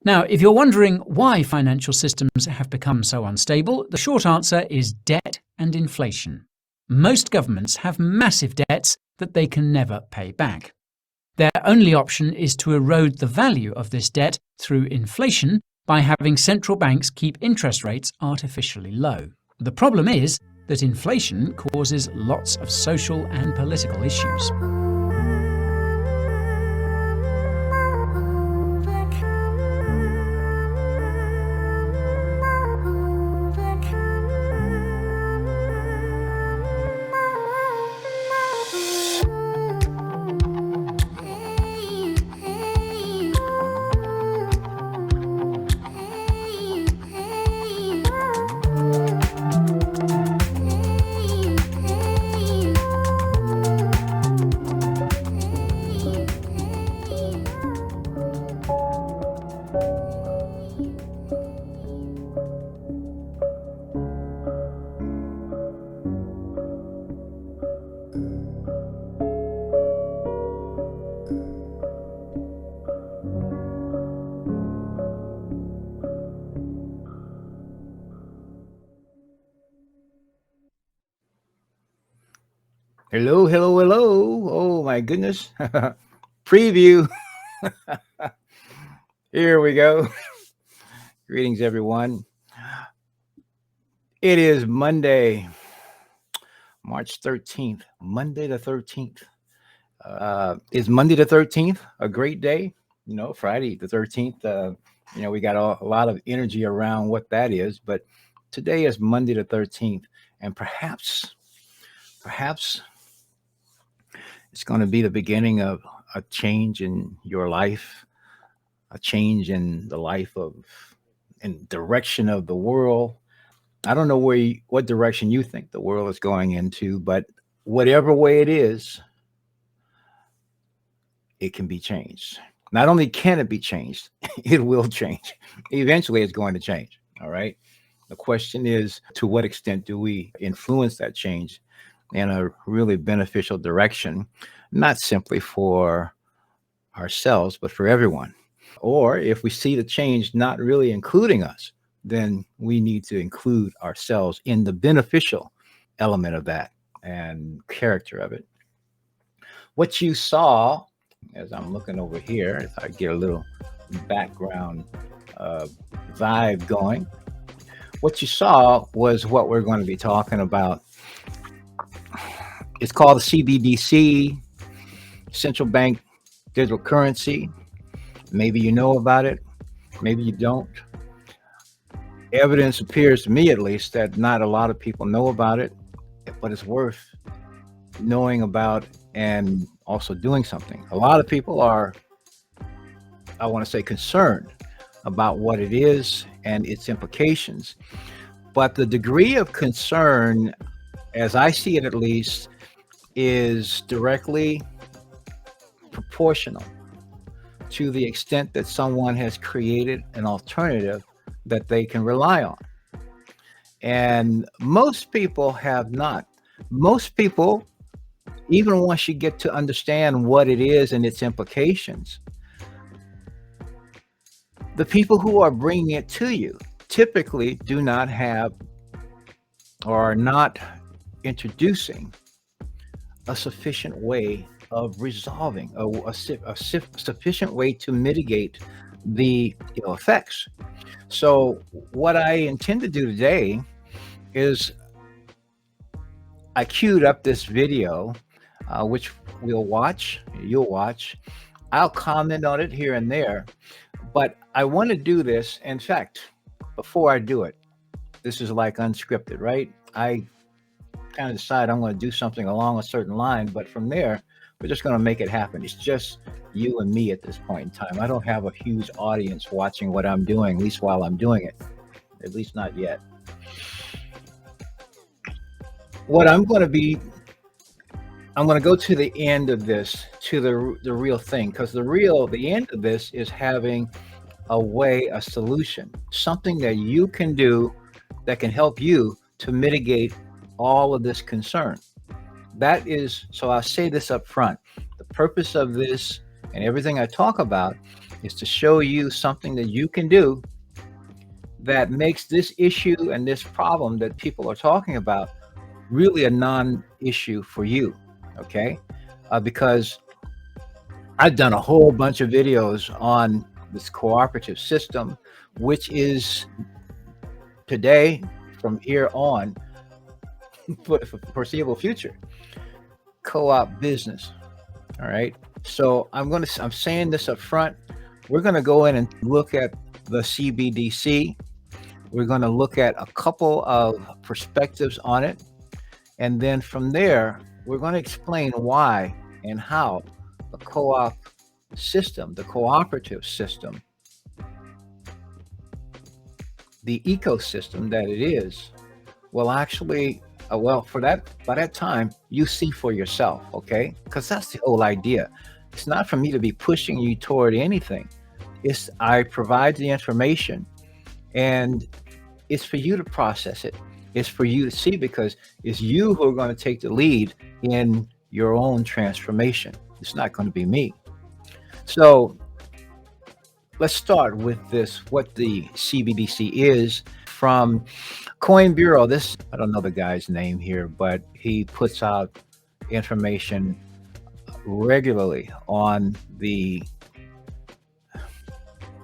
Now, if you're wondering why financial systems have become so unstable, the short answer is debt and inflation. Most governments have massive debts that they can never pay back. Their only option is to erode the value of this debt through inflation by having central banks keep interest rates artificially low. The problem is that inflation causes lots of social and political issues. Hello, hello, hello. Oh my goodness. Preview. Here we go. Greetings, everyone. It is Monday, March 13th. Monday the 13th. Is Monday the 13th a great day? Friday the 13th. We got a lot of energy around what that is, but today is Monday the 13th. And perhaps it's going to be the beginning of a change in your life, a change in the life in direction of the world. I don't know what direction you think the world is going into, but whatever way it is, it can be changed. Not only can it be changed, it will change. Eventually, it's going to change. All right. The question is, to what extent do we influence that change in a really beneficial direction, not simply for ourselves, but for everyone? Or if we see the change not really including us, then we need to include ourselves in the beneficial element of that and character of it. What you saw, as I'm looking over here, if I get a little background vibe going, what you saw was what we're going to be talking about. It's called the CBDC, Central Bank Digital Currency. Maybe you know about it, maybe you don't. Evidence appears to me, at least, that not a lot of people know about it, but it's worth knowing about and also doing something. A lot of people are, I want to say, concerned about what it is and its implications. But the degree of concern, as I see it at least, is directly proportional to the extent that someone has created an alternative that they can rely on. And most people have not. Most people, even once you get to understand what it is and its implications, the people who are bringing it to you typically do not have or are not introducing a sufficient way of resolving, a sufficient way to mitigate the effects. So what I intend to do today is I queued up this video, which you'll watch. I'll comment on it here and there, but I want to do this. In fact, before I do it, this is like unscripted, right? I kind of decide I'm going to do something along a certain line, but from there, we're just going to make it happen. It's just you and me at this point in time. I don't have a huge audience watching what I'm doing, at least while I'm doing it, at least not yet. What I'm going to go to the end of this, to the real thing, because the end of this is having a solution, something that you can do that can help you to mitigate all of this concern. That is, so I'll say this up front. The purpose of this and everything I talk about is to show you something that you can do that makes this issue and this problem that people are talking about really a non-issue for you. Okay, because I've done a whole bunch of videos on this cooperative system, which is today, from here on, for the foreseeable future, co-op business. All right. So I'm saying this up front. We're going to go in and look at the CBDC. We're going to look at a couple of perspectives on it. And then from there, we're going to explain why and how the co-op system, the cooperative system, the ecosystem that it is, will actually, by that time, you see for yourself, okay? Because that's the whole idea. It's not for me to be pushing you toward anything. I provide the information, and it's for you to process it. It's for you to see, because it's you who are going to take the lead in your own transformation. It's not going to be me. So let's start with this, what the CBDC is. From Coin Bureau, I don't know the guy's name here, but he puts out information regularly on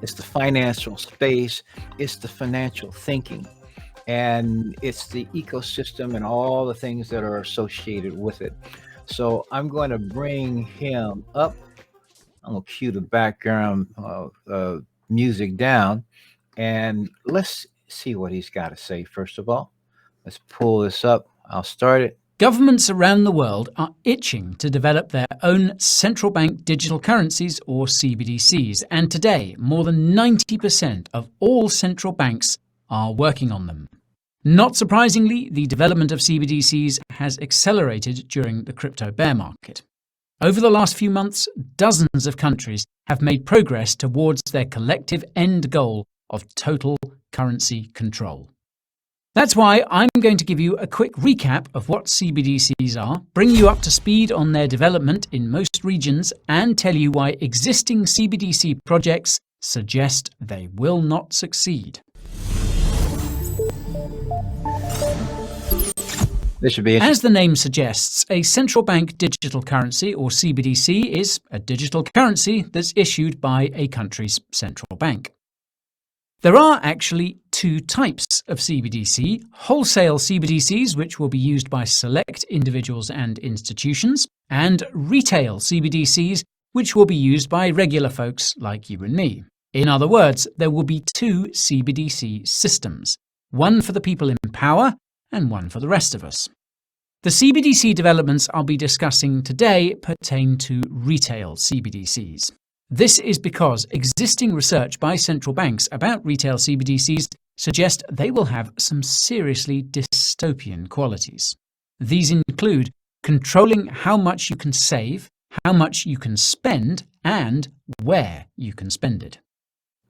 it's the financial space, it's the financial thinking, and it's the ecosystem and all the things that are associated with it. So I'm going to bring him up. I'm going to cue the background music down, and let's see what he's got to say. First of all, let's pull this up. I'll start it. Governments around the world are itching to develop their own central bank digital currencies, or CBDCs, and today more than 90% of all central banks are working on them. Not surprisingly, the development of CBDCs has accelerated during the crypto bear market. Over the last few months, dozens of countries have made progress towards their collective end goal of total currency control. That's why I'm going to give you a quick recap of what CBDCs are, bring you up to speed on their development in most regions, and tell you why existing CBDC projects suggest they will not succeed. This should be As the name suggests, a central bank digital currency, or CBDC, is a digital currency that's issued by a country's central bank. There are actually two types of CBDC: wholesale CBDCs, which will be used by select individuals and institutions, and retail CBDCs, which will be used by regular folks like you and me. In other words, there will be two CBDC systems, one for the people in power and one for the rest of us. The CBDC developments I'll be discussing today pertain to retail CBDCs. This is because existing research by central banks about retail CBDCs suggest they will have some seriously dystopian qualities. These include controlling how much you can save, how much you can spend, and where you can spend it.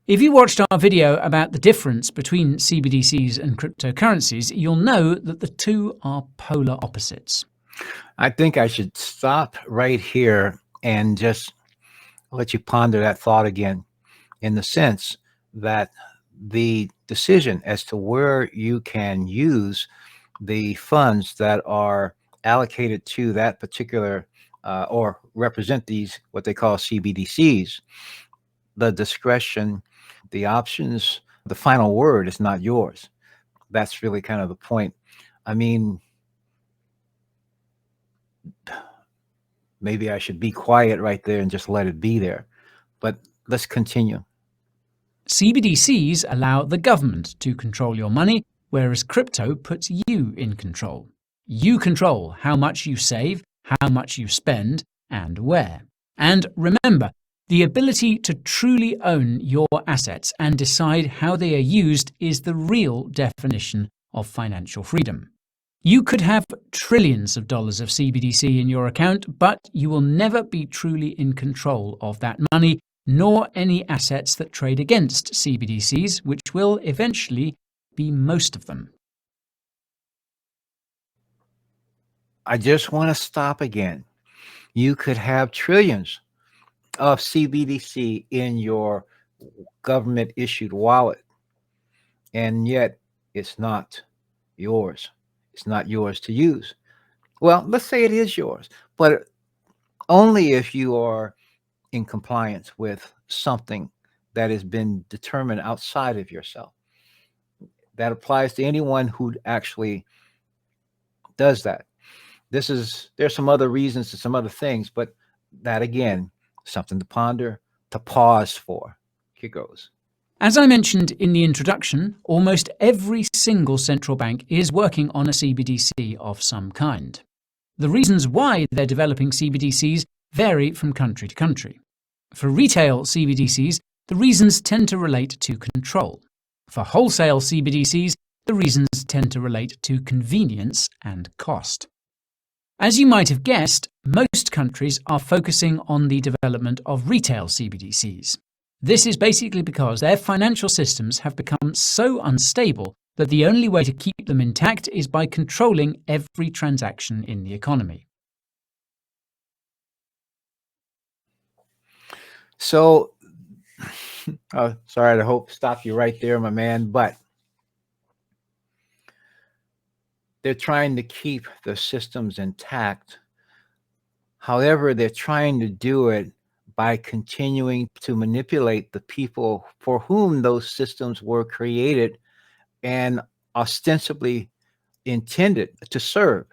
If you watched our video about the difference between CBDCs and cryptocurrencies, you'll know that the two are polar opposites. I think I should stop right here and just let you ponder that thought again, in the sense that the decision as to where you can use the funds that are allocated to that particular or represent these, what they call CBDCs, the discretion, the options, the final word is not yours. That's really kind of the point. I mean, maybe I should be quiet right there and just let it be there. But let's continue. CBDCs allow the government to control your money, whereas crypto puts you in control. You control how much you save, how much you spend, and where. And remember, the ability to truly own your assets and decide how they are used is the real definition of financial freedom. You could have trillions of dollars of CBDC in your account, but you will never be truly in control of that money, nor any assets that trade against CBDCs, which will eventually be most of them. I just want to stop again. You could have trillions of CBDC in your government issued wallet, and yet it's not yours. It's not yours to use. Well, let's say it is yours, but only if you are in compliance with something that has been determined outside of yourself. That applies to anyone who actually does that. There's some other reasons and some other things, but that again, something to ponder, to pause for. Here goes. As I mentioned in the introduction, almost every single central bank is working on a CBDC of some kind. The reasons why they're developing CBDCs vary from country to country. For retail CBDCs, the reasons tend to relate to control. For wholesale CBDCs, the reasons tend to relate to convenience and cost. As you might have guessed, most countries are focusing on the development of retail CBDCs. This is basically because their financial systems have become so unstable that the only way to keep them intact is by controlling every transaction in the economy. So, sorry to stop you right there, my man, but they're trying to keep the systems intact. However, they're trying to do it by continuing to manipulate the people for whom those systems were created and ostensibly intended to serve.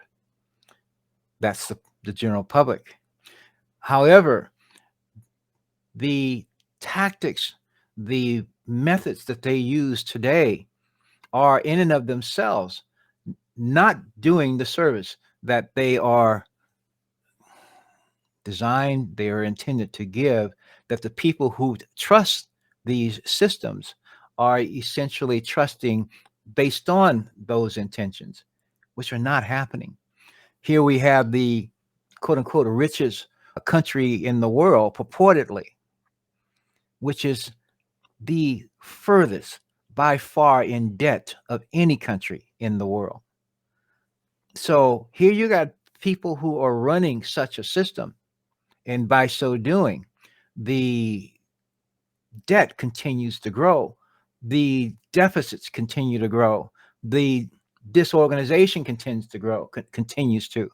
That's the general public. However, the tactics, the methods that they use today are in and of themselves not doing the service that they are designed, they are intended to give, that the people who trust these systems are essentially trusting based on those intentions, which are not happening. Here we have the quote unquote richest country in the world, purportedly, which is the furthest by far in debt of any country in the world. So here you got people who are running such a system, and by so doing, the debt continues to grow, the deficits continue to grow, the disorganization continues to.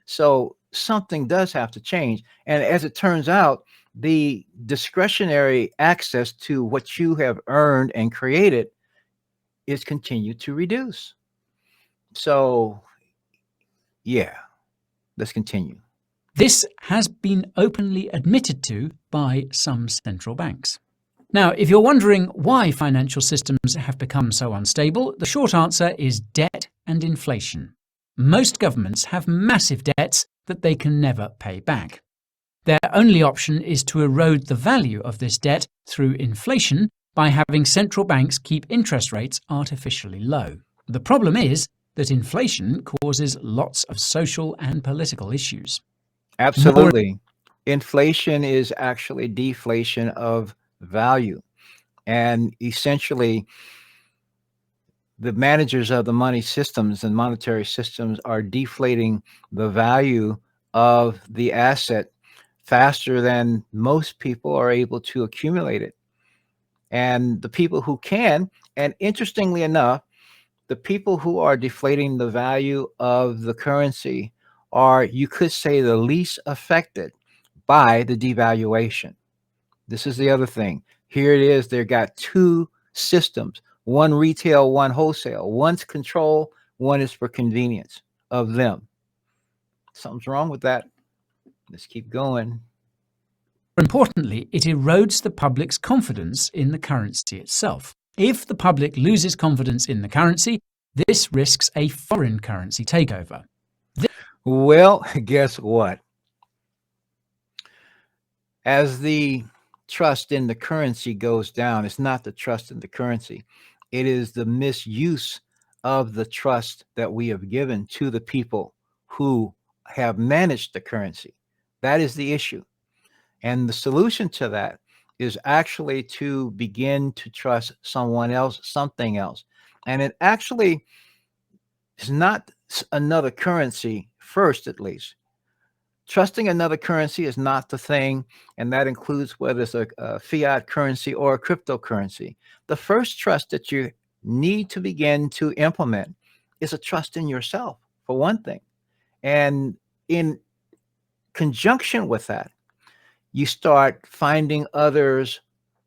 So something does have to change. And as it turns out, the discretionary access to what you have earned and created is continued to reduce. So, yeah, let's continue. This has been openly admitted to by some central banks. Now, if you're wondering why financial systems have become so unstable, the short answer is debt and inflation. Most governments have massive debts that they can never pay back. Their only option is to erode the value of this debt through inflation by having central banks keep interest rates artificially low. The problem is that inflation causes lots of social and political issues. Absolutely. Inflation is actually deflation of value. And essentially, the managers of the money systems and monetary systems are deflating the value of the asset faster than most people are able to accumulate it. And the people who can, and interestingly enough, the people who are deflating the value of the currency are, you could say, the least affected by the devaluation. This is the other thing. Here it is. They've got two systems, one retail, one wholesale. One's control, one is for convenience of them. Something's wrong with that. Let's keep going. Importantly, it erodes the public's confidence in the currency itself. If the public loses confidence in the currency, this risks a foreign currency takeover. Well, guess what? As the trust in the currency goes down, it's not the trust in the currency. It is the misuse of the trust that we have given to the people who have managed the currency. That is the issue. And the solution to that is actually to begin to trust someone else, something else. And it actually is not another currency first, at least. Trusting another currency is not the thing, and that includes whether it's a fiat currency or a cryptocurrency. The first trust that you need to begin to implement is a trust in yourself, for one thing. And in conjunction with that, you start finding others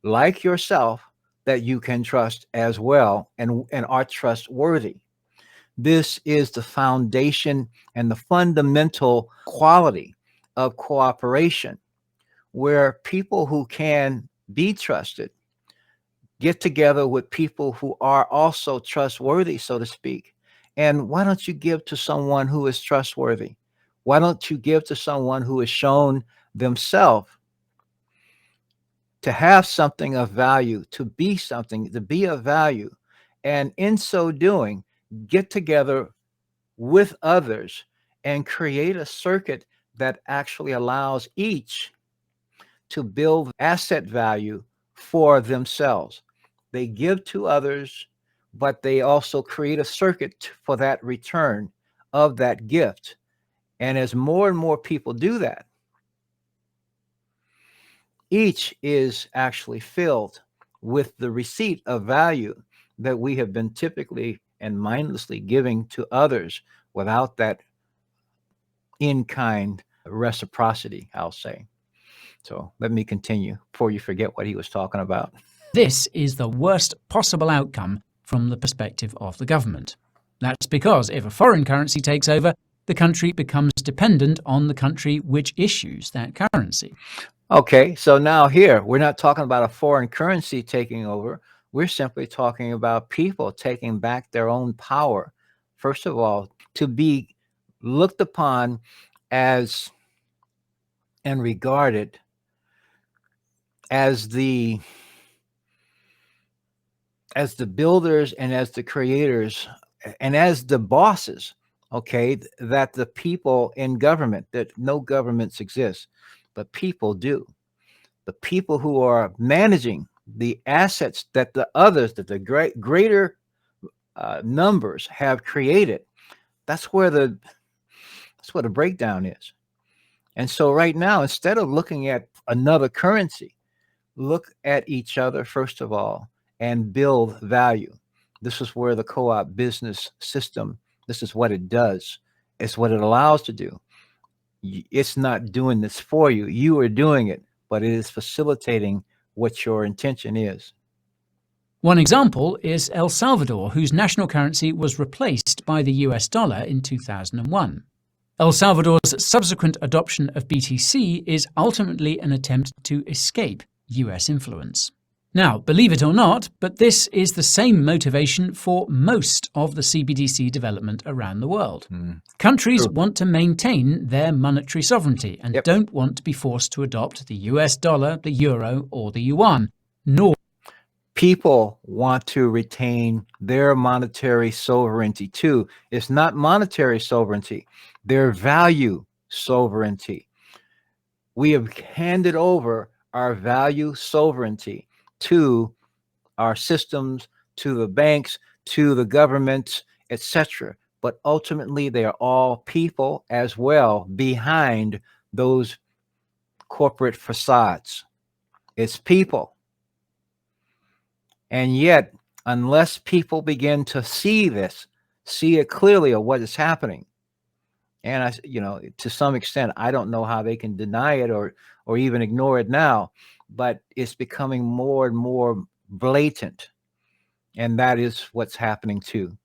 like yourself that you can trust as well and are trustworthy. This is the foundation and the fundamental quality of cooperation, where people who can be trusted get together with people who are also trustworthy, so to speak. And why don't you give to someone who is trustworthy? Why don't you give to someone who has shown themselves to have something of value, to be something, to be of value? And in so doing, get together with others and create a circuit that actually allows each to build asset value for themselves. They give to others, but they also create a circuit for that return of that gift. And as more and more people do that, each is actually filled with the receipt of value that we have been typically and mindlessly giving to others without that in-kind reciprocity, I'll say. So let me continue before you forget what he was talking about. This is the worst possible outcome from the perspective of the government. That's because if a foreign currency takes over, the country becomes dependent on the country which issues that currency. Okay, so now here, we're not talking about a foreign currency taking over. We're simply talking about people taking back their own power. First of all, to be looked upon as and regarded as the builders and as the creators and as the bosses, okay, that the people in government, that no governments exist, but people do. The people who are managing the assets that the others, that the greater numbers have created, that's where the breakdown is. And so right now, instead of looking at another currency, look at each other first of all and build value. This is where the co-op business system, this is what it does. It's what it allows to do. It's not doing this for you. You are doing it, but it is facilitating what your intention is. One example is El Salvador, whose national currency was replaced by the US dollar in 2001. El Salvador's subsequent adoption of BTC is ultimately an attempt to escape US influence. Now, believe it or not, but this is the same motivation for most of the CBDC development around the world. Countries want to maintain their monetary sovereignty and don't want to be forced to adopt the US dollar, the euro, or the yuan, nor people want to retain their monetary sovereignty too. It's not monetary sovereignty, their value sovereignty. We have handed over our value sovereignty to our systems, to the banks, to the governments, etc. But ultimately, they are all people as well behind those corporate facades. It's people. And yet, unless people begin to see this, see it clearly of what is happening, and to some extent, I don't know how they can deny it or even ignore it now, but it's becoming more and more blatant, and that is what's happening too.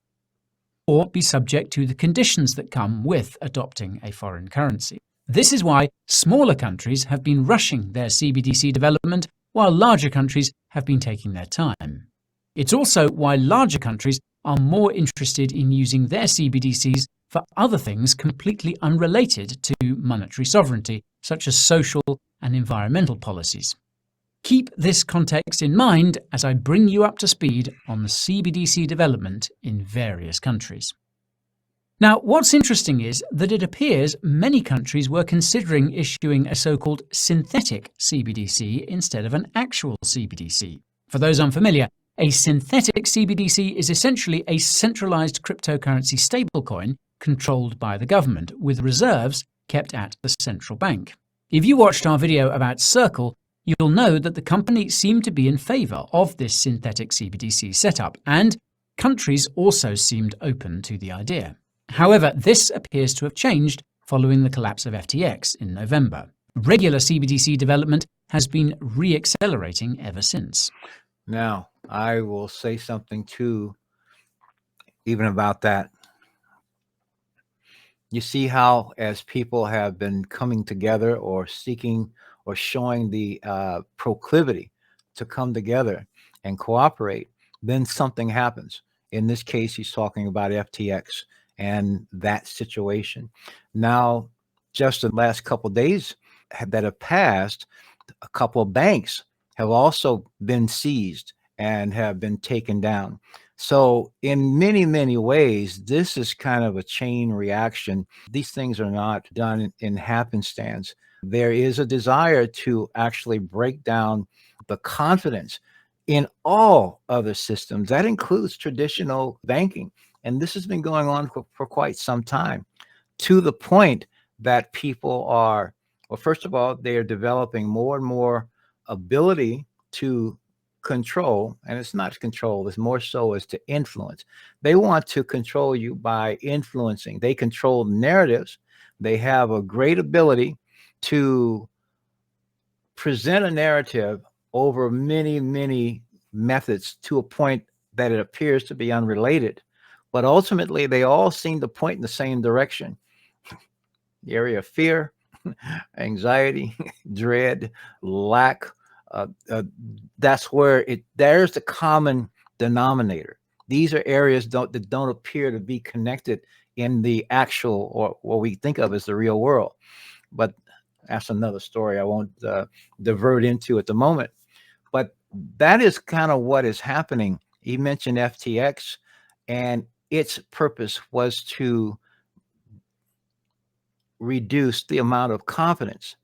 Or be subject to the conditions that come with adopting a foreign currency. This is why smaller countries have been rushing their CBDC development, while larger countries have been taking their time. It's also why larger countries are more interested in using their CBDCs for other things completely unrelated to monetary sovereignty, such as social and environmental policies. Keep this context in mind as I bring you up to speed on the CBDC development in various countries. Now, what's interesting is that it appears many countries were considering issuing a so-called synthetic CBDC instead of an actual CBDC. For those unfamiliar, a synthetic CBDC is essentially a centralized cryptocurrency stablecoin controlled by the government, with reserves kept at the central bank. If you watched our video about Circle, you'll know that the company seemed to be in favour of this synthetic CBDC setup, and countries also seemed open to the idea. However, this appears to have changed following the collapse of FTX in November. Regular CBDC development has been re-accelerating ever since. Now, I will say something too, even about that. You see how, as people have been coming together or seeking or showing the proclivity to come together and cooperate, then something happens. In this case, he's talking about FTX and that situation. Now, just the last couple of days that have passed, a couple of banks have also been seized and have been taken down. So in many, many ways, this is kind of a chain reaction. These things are not done in happenstance. There is a desire to actually break down the confidence in all other systems. That includes traditional banking. And this has been going on for quite some time, to the point that people are, well, first of all, they are developing more and more ability to control, and it's not control, it's more so as to influence. They want to control you by influencing. They control narratives. They have a great ability to present a narrative over many, many methods to a point that it appears to be unrelated. But ultimately, they all seem to point in the same direction. The area of fear, anxiety, dread, lack. That's where there's the common denominator. These are areas that don't appear to be connected in the actual, or what we think of as the real world. But that's another story I won't divert into at the moment. But that is kind of what is happening. He mentioned FTX, and its purpose was to reduce the amount of confidence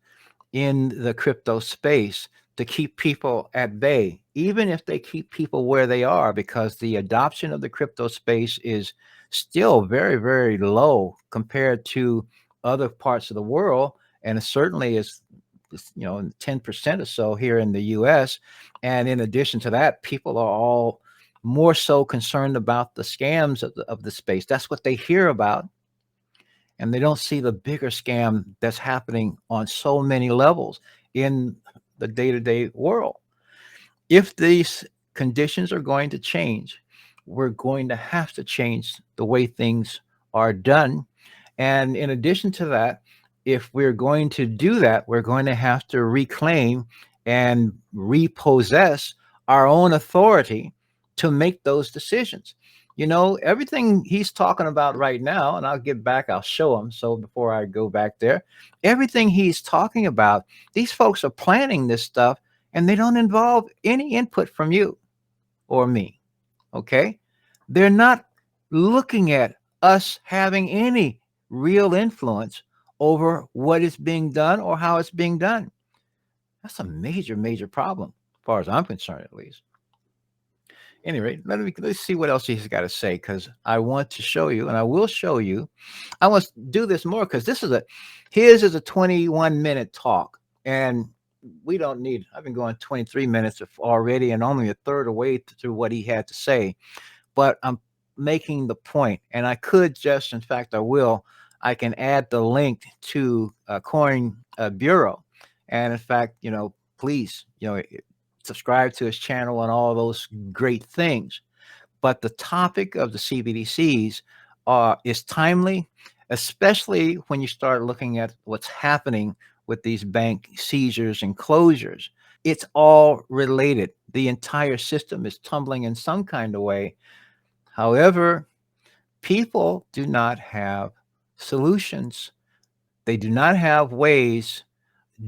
in the crypto space, to keep people at bay, even if they keep people where they are, because the adoption of the crypto space is still very, very low compared to other parts of the world. And it certainly is, 10% or so here in the US. And in addition to that, people are all more so concerned about the scams of the space. That's what they hear about. And they don't see the bigger scam that's happening on so many levels in the day-to-day world. If these conditions are going to change, we're going to have to change the way things are done. And in addition to that, if we're going to do that, we're going to have to reclaim and repossess our own authority to make those decisions. Everything he's talking about right now, and I'll show him. So before I go back there, everything he's talking about, these folks are planning this stuff, and they don't involve any input from you or me. Okay. They're not looking at us having any real influence over what is being done or how it's being done. That's a major, major problem, as far as I'm concerned, at least. Anyway, let's see what else he's got to say, because I want to show you, and I will show you. I want to do this more because his is a 21-minute talk, and we don't need. I've been going 23 minutes already, and only a third of the way through what he had to say. But I'm making the point, and I could just, in fact, I will. I can add the link to Coin Bureau, and in fact, please, subscribe to his channel and all those great things. But the topic of the CBDCs is timely, especially when you start looking at what's happening with these bank seizures and closures. It's all related. The entire system is tumbling in some kind of way. However, people do not have solutions. They do not have ways,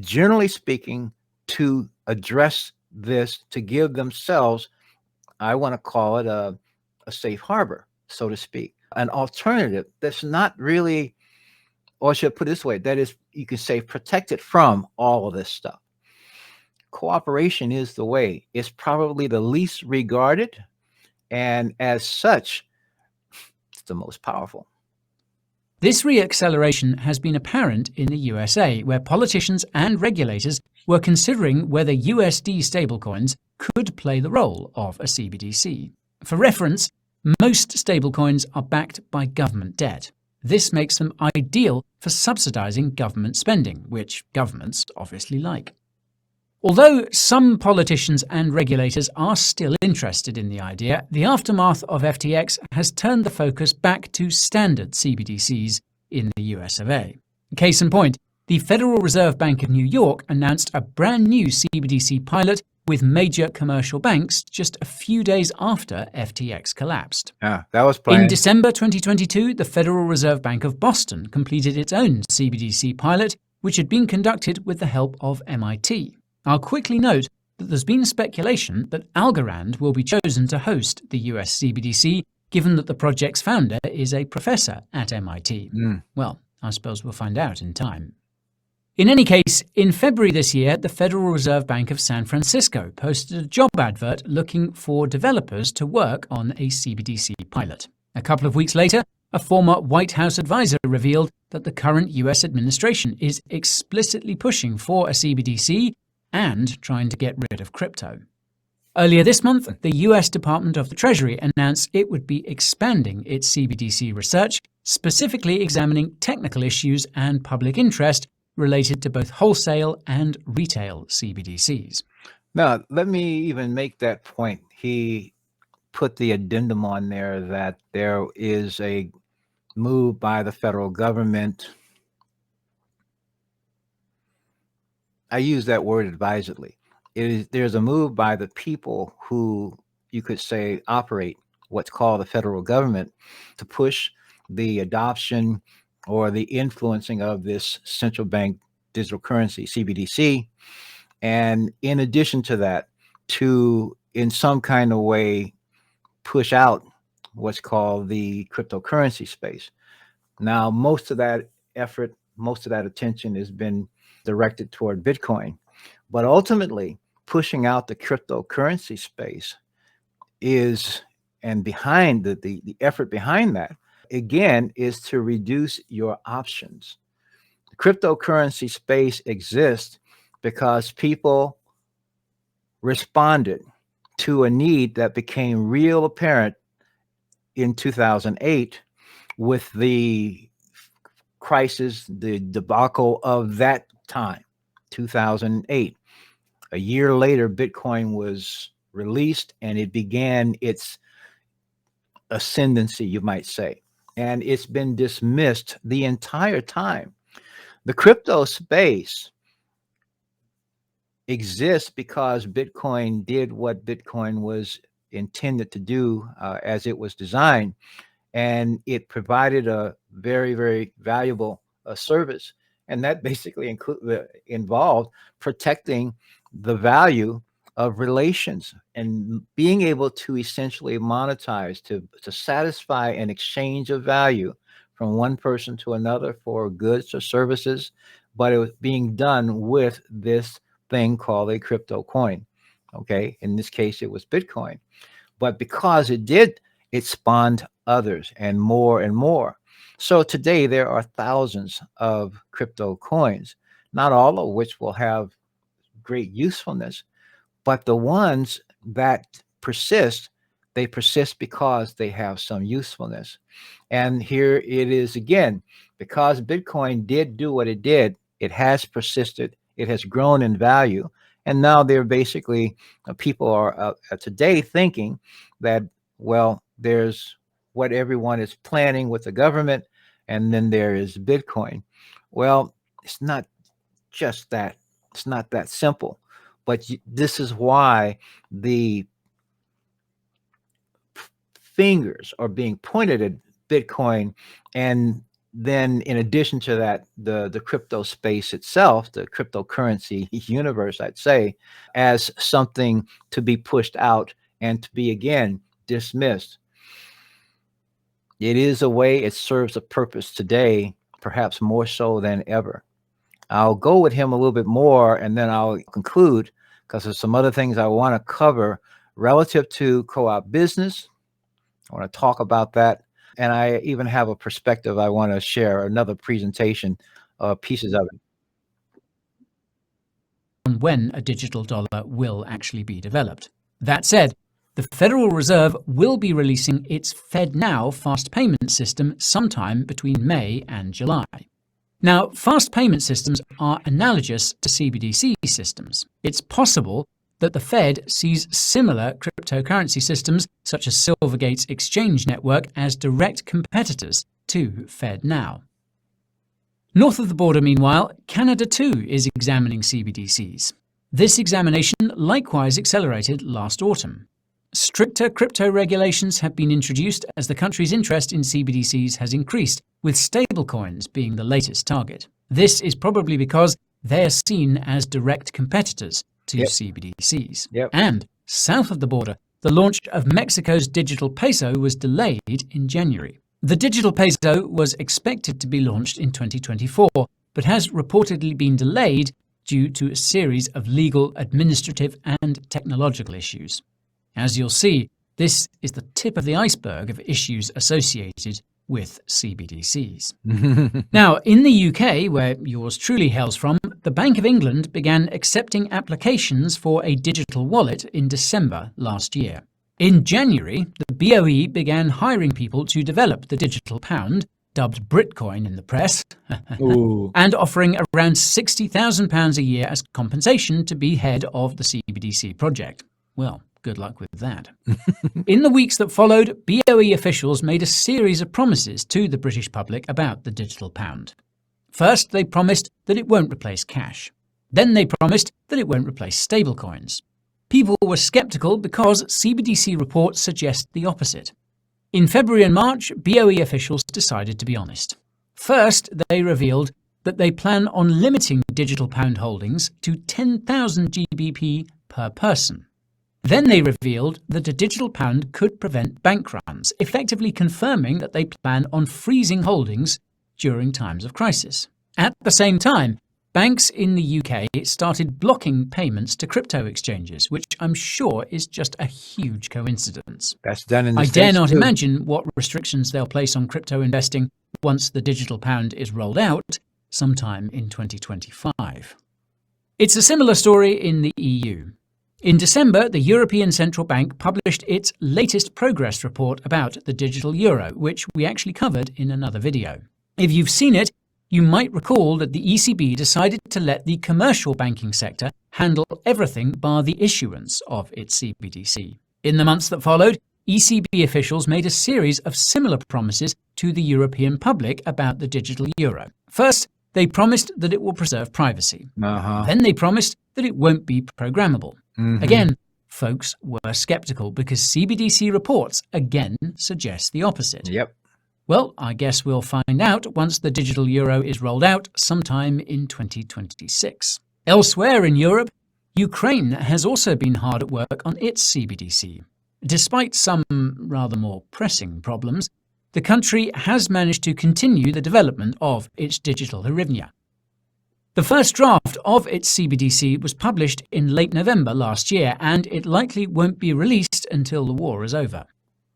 generally speaking, to address this, to give themselves, I want to call it a safe harbor, so to speak, an alternative that's not really, or I should put it this way, that is, you can say, protected from all of this stuff. Cooperation is the way. It's probably the least regarded, and as such, it's the most powerful. This reacceleration has been apparent in the USA, where politicians and regulators were considering whether USD stablecoins could play the role of a CBDC. For reference, most stablecoins are backed by government debt. This makes them ideal for subsidizing government spending, which governments obviously like. Although some politicians and regulators are still interested in the idea, the aftermath of FTX has turned the focus back to standard CBDCs in the US of A. Case in point, the Federal Reserve Bank of New York announced a brand new CBDC pilot with major commercial banks just a few days after FTX collapsed. Yeah, that was planned. In December 2022, the Federal Reserve Bank of Boston completed its own CBDC pilot, which had been conducted with the help of MIT. I'll quickly note that there's been speculation that Algorand will be chosen to host the US CBDC, given that the project's founder is a professor at MIT. Well, I suppose we'll find out in time. In any case, in February this year, the Federal Reserve Bank of San Francisco posted a job advert looking for developers to work on a CBDC pilot. A couple of weeks later, a former White House advisor revealed that the current US administration is explicitly pushing for a CBDC and trying to get rid of crypto. Earlier this month, the US Department of the Treasury announced it would be expanding its CBDC research, specifically examining technical issues and public interest related to both wholesale and retail CBDCs. Now, let me even make that point. He put the addendum on there that there is a move by the federal government. I use that word advisedly. There's a move by the people who, you could say, operate what's called the federal government to push the adoption or the influencing of this central bank digital currency, CBDC. And in addition to that, to, in some kind of way, push out what's called the cryptocurrency space. Now, most of that effort, most of that attention has been directed toward Bitcoin, but ultimately pushing out the cryptocurrency space is, and behind the effort behind that, again, is to reduce your options. The cryptocurrency space exists because people responded to a need that became real apparent in 2008 with the crisis, the debacle of that time, 2008. A year later, Bitcoin was released and it began its ascendancy, you might say. And it's been dismissed the entire time. The crypto space exists because Bitcoin did what Bitcoin was intended to do as it was designed. And it provided a very, very valuable service. And that basically involved protecting the value of relations and being able to essentially monetize, to satisfy an exchange of value from one person to another for goods or services. But it was being done with this thing called a crypto coin. Okay, in this case, it was Bitcoin. But because it did, it spawned others and more. So today there are thousands of crypto coins, not all of which will have great usefulness, but the ones that persist, they persist because they have some usefulness. And here it is again, because Bitcoin did do what it did, it has persisted, it has grown in value. And now they're basically, people are today thinking that, well, there's what everyone is planning with the government, and then there is Bitcoin. Well, it's not just that. It's not that simple. But this is why the fingers are being pointed at Bitcoin. And then in addition to that, the crypto space itself, the cryptocurrency universe, I'd say, as something to be pushed out and to be, again, dismissed. It is a way, it serves a purpose today, perhaps more so than ever. I'll go with him a little bit more and then I'll conclude, because there's some other things I want to cover relative to co-op business. I want to talk about that. And I even have a perspective I want to share, another presentation, pieces of it. On when a digital dollar will actually be developed. That said, the Federal Reserve will be releasing its FedNow fast payment system sometime between May and July. Now, fast payment systems are analogous to CBDC systems. It's possible that the Fed sees similar cryptocurrency systems, such as Silvergate's exchange network, as direct competitors to FedNow. North of the border, meanwhile, Canada too is examining CBDCs. This examination likewise accelerated last autumn. Stricter crypto regulations have been introduced as the country's interest in CBDCs has increased, with stablecoins being the latest target. This is probably because they are seen as direct competitors to CBDCs. And south of the border, the launch of Mexico's digital peso was delayed in January. The digital peso was expected to be launched in 2024, but has reportedly been delayed due to a series of legal, administrative, and technological issues. As you'll see, this is the tip of the iceberg of issues associated with CBDCs. Now, in the UK, where yours truly hails from, the Bank of England began accepting applications for a digital wallet in December last year. In January, the BOE began hiring people to develop the digital pound, dubbed Britcoin in the press, and offering around £60,000 a year as compensation to be head of the CBDC project. Well, good luck with that. In the weeks that followed, BOE officials made a series of promises to the British public about the digital pound. First, they promised that it won't replace cash. Then they promised that it won't replace stablecoins. People were skeptical because CBDC reports suggest the opposite. In February and March, BOE officials decided to be honest. First, they revealed that they plan on limiting digital pound holdings to 10,000 GBP per person. Then they revealed that a digital pound could prevent bank runs, effectively confirming that they plan on freezing holdings during times of crisis. At the same time, banks in the UK started blocking payments to crypto exchanges, which I'm sure is just a huge coincidence. That's done in the I States dare not too. imagine what restrictions they'll place on crypto investing once the digital pound is rolled out sometime in 2025. It's a similar story in the EU. In December, the European Central Bank published its latest progress report about the digital euro, which we actually covered in another video. If you've seen it, you might recall that the ECB decided to let the commercial banking sector handle everything bar the issuance of its CBDC. In the months that followed, ECB officials made a series of similar promises to the European public about the digital euro. First, they promised that it will preserve privacy. Then they promised that it won't be programmable. Again, folks were skeptical because CBDC reports again suggest the opposite. Well, I guess we'll find out once the digital euro is rolled out sometime in 2026. Elsewhere in Europe, Ukraine has also been hard at work on its CBDC. Despite some rather more pressing problems, the country has managed to continue the development of its digital hryvnia. The first draft of its CBDC was published in late November last year, and it likely won't be released until the war is over.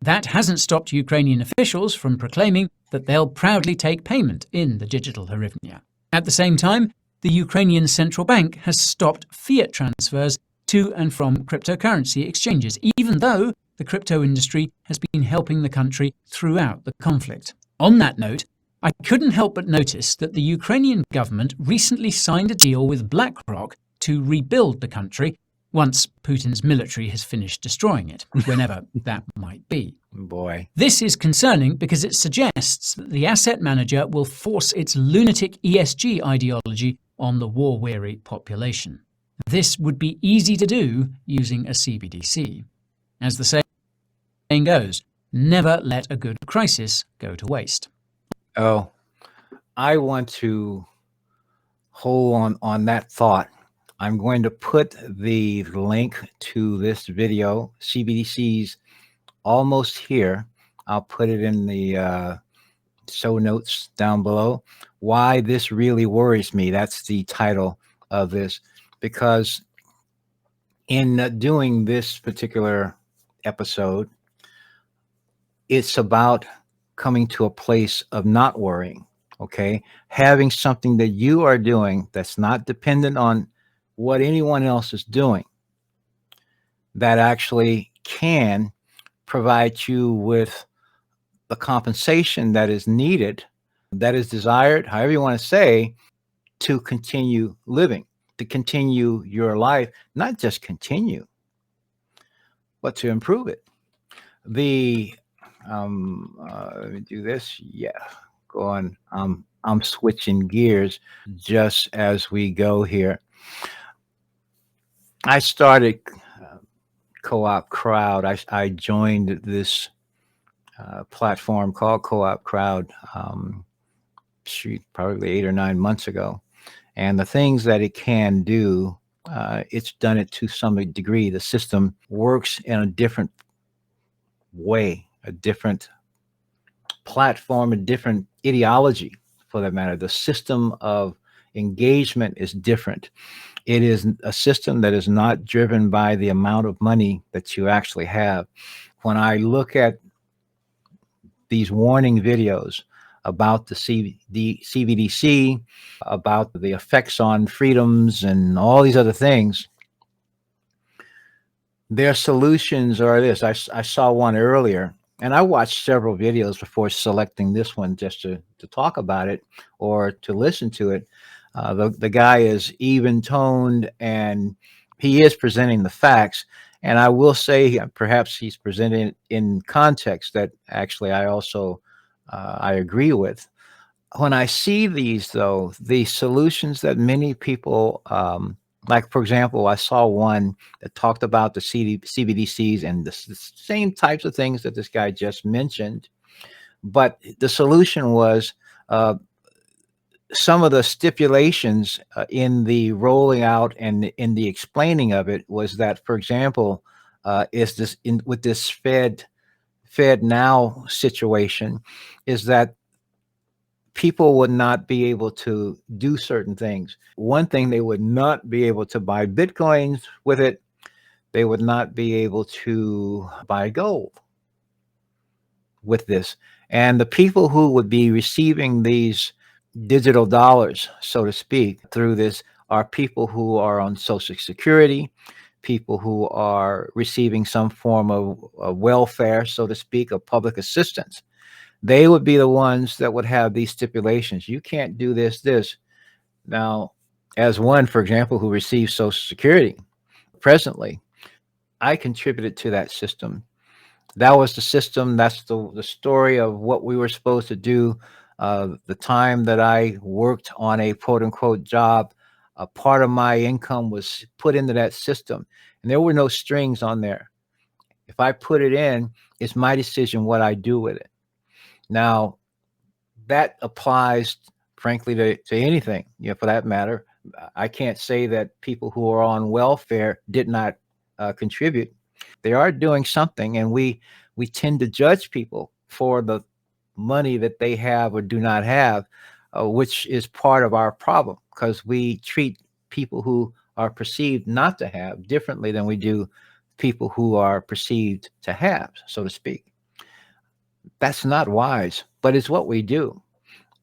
That hasn't stopped Ukrainian officials from proclaiming that they'll proudly take payment in the digital hryvnia. At the same time, the Ukrainian central bank has stopped fiat transfers to and from cryptocurrency exchanges, even though the crypto industry has been helping the country throughout the conflict. On that note, I couldn't help but notice that the Ukrainian government recently signed a deal with BlackRock to rebuild the country once Putin's military has finished destroying it, whenever that might be. Boy. This is concerning because it suggests that the asset manager will force its lunatic ESG ideology on the war-weary population. This would be easy to do using a CBDC. As the saying goes, never let a good crisis go to waste. Oh, I want to hold on that thought. I'm going to put the link to this video, CBDC's almost here. I'll put it in the show notes down below. Why this really worries me. That's the title of this, because in doing this particular episode, it's about coming to a place of not worrying, okay? Having something that you are doing that's not dependent on what anyone else is doing, that actually can provide you with the compensation that is needed, that is desired, however you want to say, to continue living, to continue your life, not just continue, but to improve it. The Let me do this. Yeah, go on. I'm switching gears just as we go here. I started Co-op Crowd. I joined this platform called Co-op Crowd. Shoot, probably 8 or 9 months ago. And the things that it can do, it's done it to some degree. The system works in a different way, a different platform, a different ideology for that matter. The system of engagement is different. It is a system that is not driven by the amount of money that you actually have. When I look at these warning videos about the CBDC, about the effects on freedoms and all these other things, their solutions are this. I saw one earlier, and I watched several videos before selecting this one just to talk about it or to listen to it. The guy is even toned and he is presenting the facts. And I will say, perhaps he's presenting it in context that actually I also I agree with. When I see these, though, the solutions that many people, like for example, I saw one that talked about the CBDCs and the same types of things that this guy just mentioned, but the solution was some of the stipulations in the rolling out and in the explaining of it was that, for example, is this in with this Fed now situation, is that people would not be able to do certain things. One thing, they would not be able to buy Bitcoins with it. They would not be able to buy gold with this. And the people who would be receiving these digital dollars, so to speak, through this are people who are on Social Security, people who are receiving some form of welfare, so to speak, of public assistance. They would be the ones that would have these stipulations. You can't do this. Now, as one, for example, who receives Social Security presently, I contributed to that system. That was the system. That's the story of what we were supposed to do. The time that I worked on a quote unquote job, a part of my income was put into that system, and there were no strings on there. If I put it in, it's my decision what I do with it. Now, that applies, frankly, to anything, for that matter. I can't say that people who are on welfare did not contribute. They are doing something, and we tend to judge people for the money that they have or do not have, which is part of our problem, because we treat people who are perceived not to have differently than we do people who are perceived to have, so to speak. That's not wise, but it's what we do.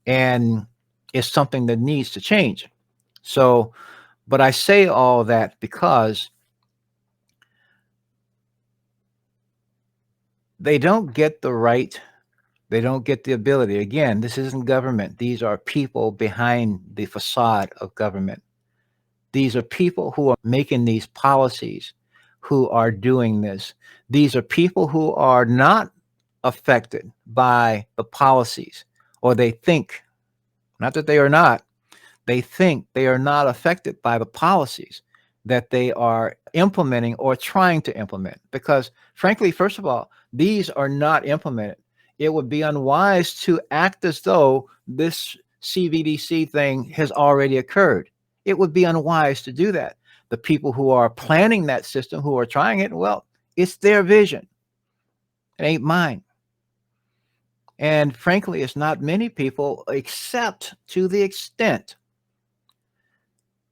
And it's something that needs to change. So, but I say all that because they don't get the right, they don't get the ability. Again, this isn't government. These are people behind the facade of government. These are people who are making these policies, who are doing this. These are people who are not affected by the policies, or they think, not that they are not, they think they are not affected by the policies that they are implementing or trying to implement. Because, frankly, first of all, these are not implemented. It would be unwise to act as though this CBDC thing has already occurred. It would be unwise to do that. The people who are planning that system, who are trying it, well, it's their vision. It ain't mine. And frankly, it's not many people, except to the extent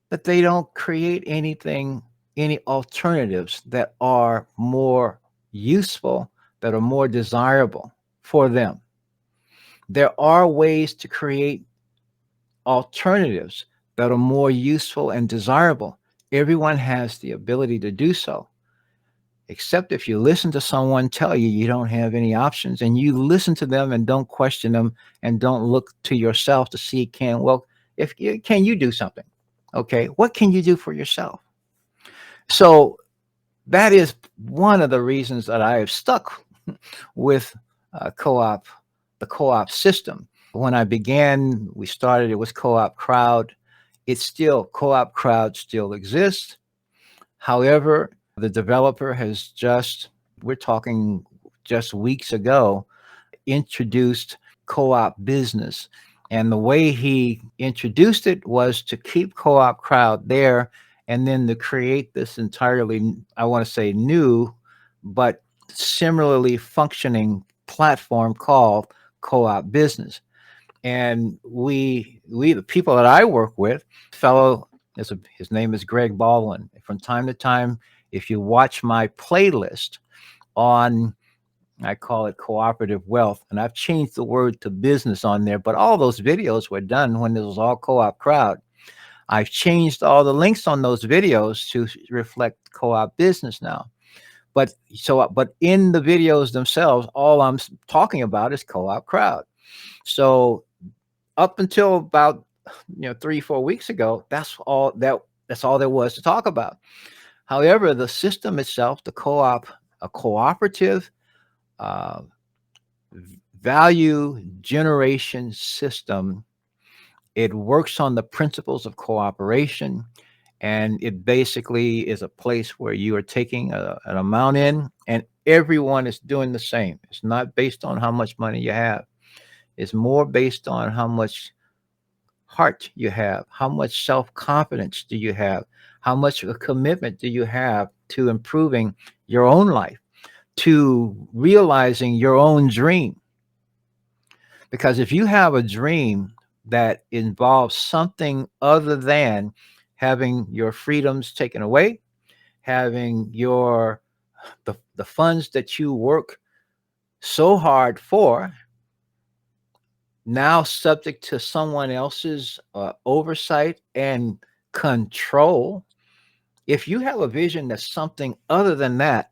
that they don't create anything, any alternatives that are more useful, that are more desirable for them. There are ways to create alternatives that are more useful and desirable. Everyone has the ability to do so, except if you listen to someone tell you you don't have any options, and you listen to them and don't question them and don't look to yourself to see, if you can, you do something. Okay, what can you do for yourself? So that is one of the reasons that I have stuck with co-op, the co-op system. When I began, we started it was Co-op Crowd. It's still Co-op Crowd still exists. However, the developer has just, we're talking just weeks ago, introduced CoopBusiness. And the way he introduced it was to keep Co-op Crowd there and then to create this entirely, I want to say new, but similarly functioning platform called CoopBusiness. And the people that I work with, his name is Greg Baldwin. From time to time, if you watch my playlist on, I call it Cooperative Wealth, and I've changed the word to business on there, but all those videos were done when it was all Co-op Crowd. I've changed all the links on those videos to reflect CoopBusiness now. But in the videos themselves, all I'm talking about is Co-op Crowd. So up until about 3-4 weeks ago, that's all there was to talk about. However, the system itself, a cooperative value generation system, it works on the principles of cooperation, and it basically is a place where you are taking an amount in, and everyone is doing the same. It's not based on how much money you have. It's more based on how much heart you have, how much self-confidence do you have, how much a commitment do you have to improving your own life, to realizing your own dream. Because if you have a dream that involves something other than having your freedoms taken away, having the funds that you work so hard for now subject to someone else's oversight and control, if you have a vision that's something other than that,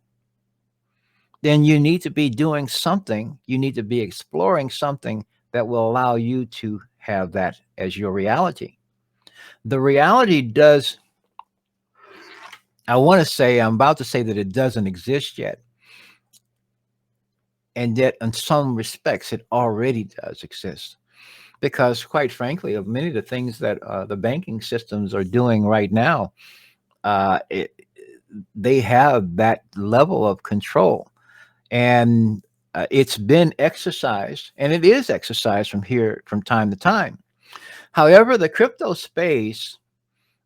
then you need to be doing something. You need to be exploring something that will allow you to have that as your reality. The reality does, I'm about to say that it doesn't exist yet. And yet, in some respects, it already does exist. Because quite frankly, of many of the things that the banking systems are doing right now, they have that level of control. And it's been exercised, and it is exercised from time to time. However, the crypto space,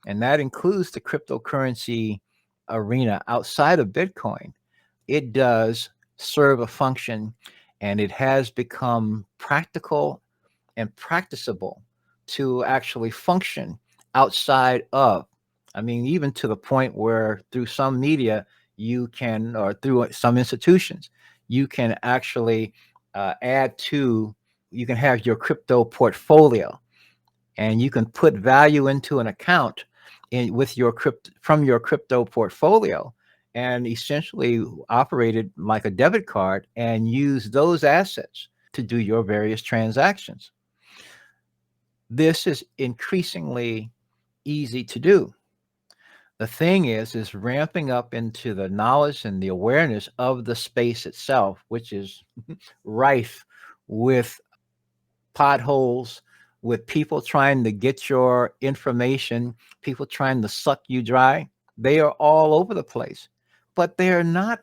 and that includes the cryptocurrency arena outside of Bitcoin, it does serve a function, and it has become practical and practicable to actually function outside of, I mean, even to the point where through some media you can, or through some institutions, you can actually you can have your crypto portfolio, and you can put value into an account from your crypto portfolio, and essentially operate it like a debit card and use those assets to do your various transactions. This is increasingly easy to do. The thing is ramping up into the knowledge and the awareness of the space itself, which is rife with potholes, with people trying to get your information, people trying to suck you dry. They are all over the place, but they are not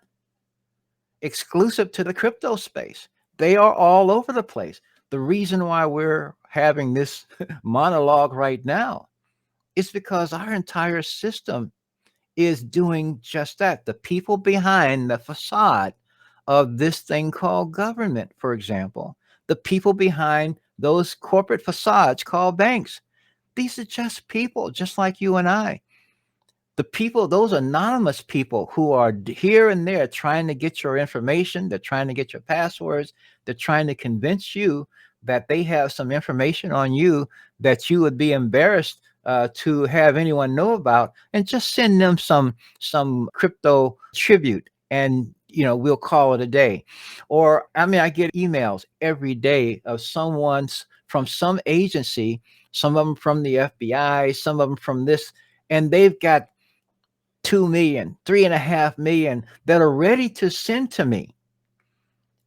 exclusive to the crypto space. They are all over the place. The reason why we're having this monologue right now is because our entire system is doing just that. The people behind the facade of this thing called government, for example, the people behind those corporate facades called banks, these are just people just like you and I. The people, those anonymous people who are here and there trying to get your information, they're trying to get your passwords, they're trying to convince you that they have some information on you that you would be embarrassed to have anyone know about, and just send them some crypto tribute, and we'll call it a day. Or I mean, I get emails every day of someone's from some agency, some of them from the FBI, some of them from this, and they've got 2 million, 3.5 million that are ready to send to me.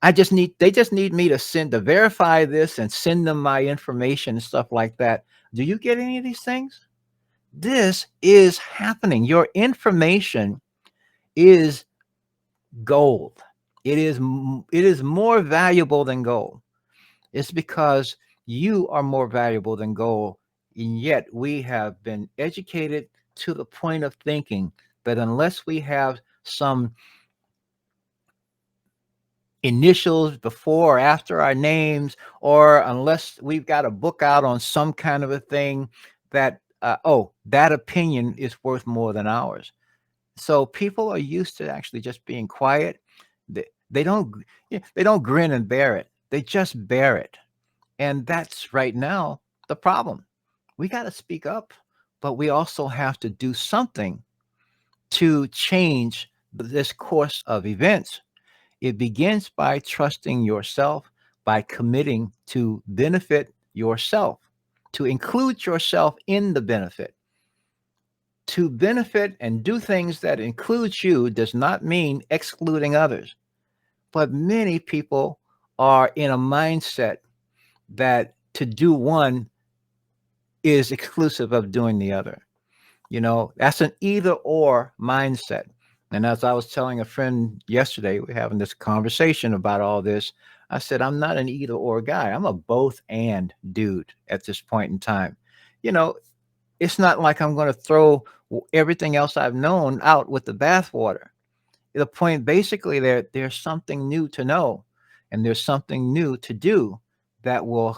They just need me to verify this and send them my information and stuff like that. Do you get any of these things? This is happening. Your information is gold. It is more valuable than gold. It's because you are more valuable than gold. And yet we have been educated to the point of thinking that unless we have some initials before or after our names, or unless we've got a book out on some kind of a thing, that that opinion is worth more than ours. So people are used to actually just being quiet. They don't they don't grin and bear it. They just bear it. And that's right now the problem. We got to speak up, but we also have to do something to change this course of events. It begins by trusting yourself, by committing to benefit yourself, to include yourself in the benefit. To benefit and do things that includes you does not mean excluding others. But many people are in a mindset that to do one is exclusive of doing the other. That's an either or mindset. And as I was telling a friend yesterday, we're having this conversation about all this. I said, I'm not an either or guy. I'm a both and dude at this point in time. You know, it's not like I'm going to throw everything else I've known out with the bathwater. The point basically there's something new to know, and there's something new to do that will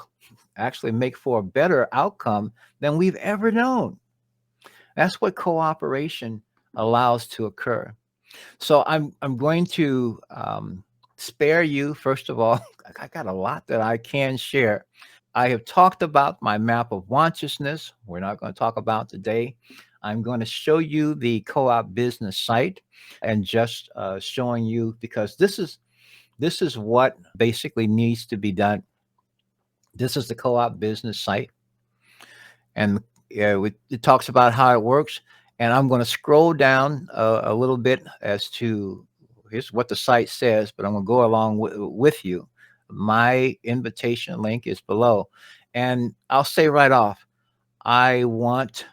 actually make for a better outcome than we've ever known. That's what cooperation allows to occur. So I'm going to spare you. First of all, I got a lot that I can share. I have talked about my map of consciousness. We're not going to talk about today. I'm going to show you the co-op business site, and just showing you, because this is what basically needs to be done. This is the co-op business site, and it talks about how it works. And I'm going to scroll down a little bit as to here's what the site says, but I'm going to go along with you. My invitation link is below, and I'll say right off, I want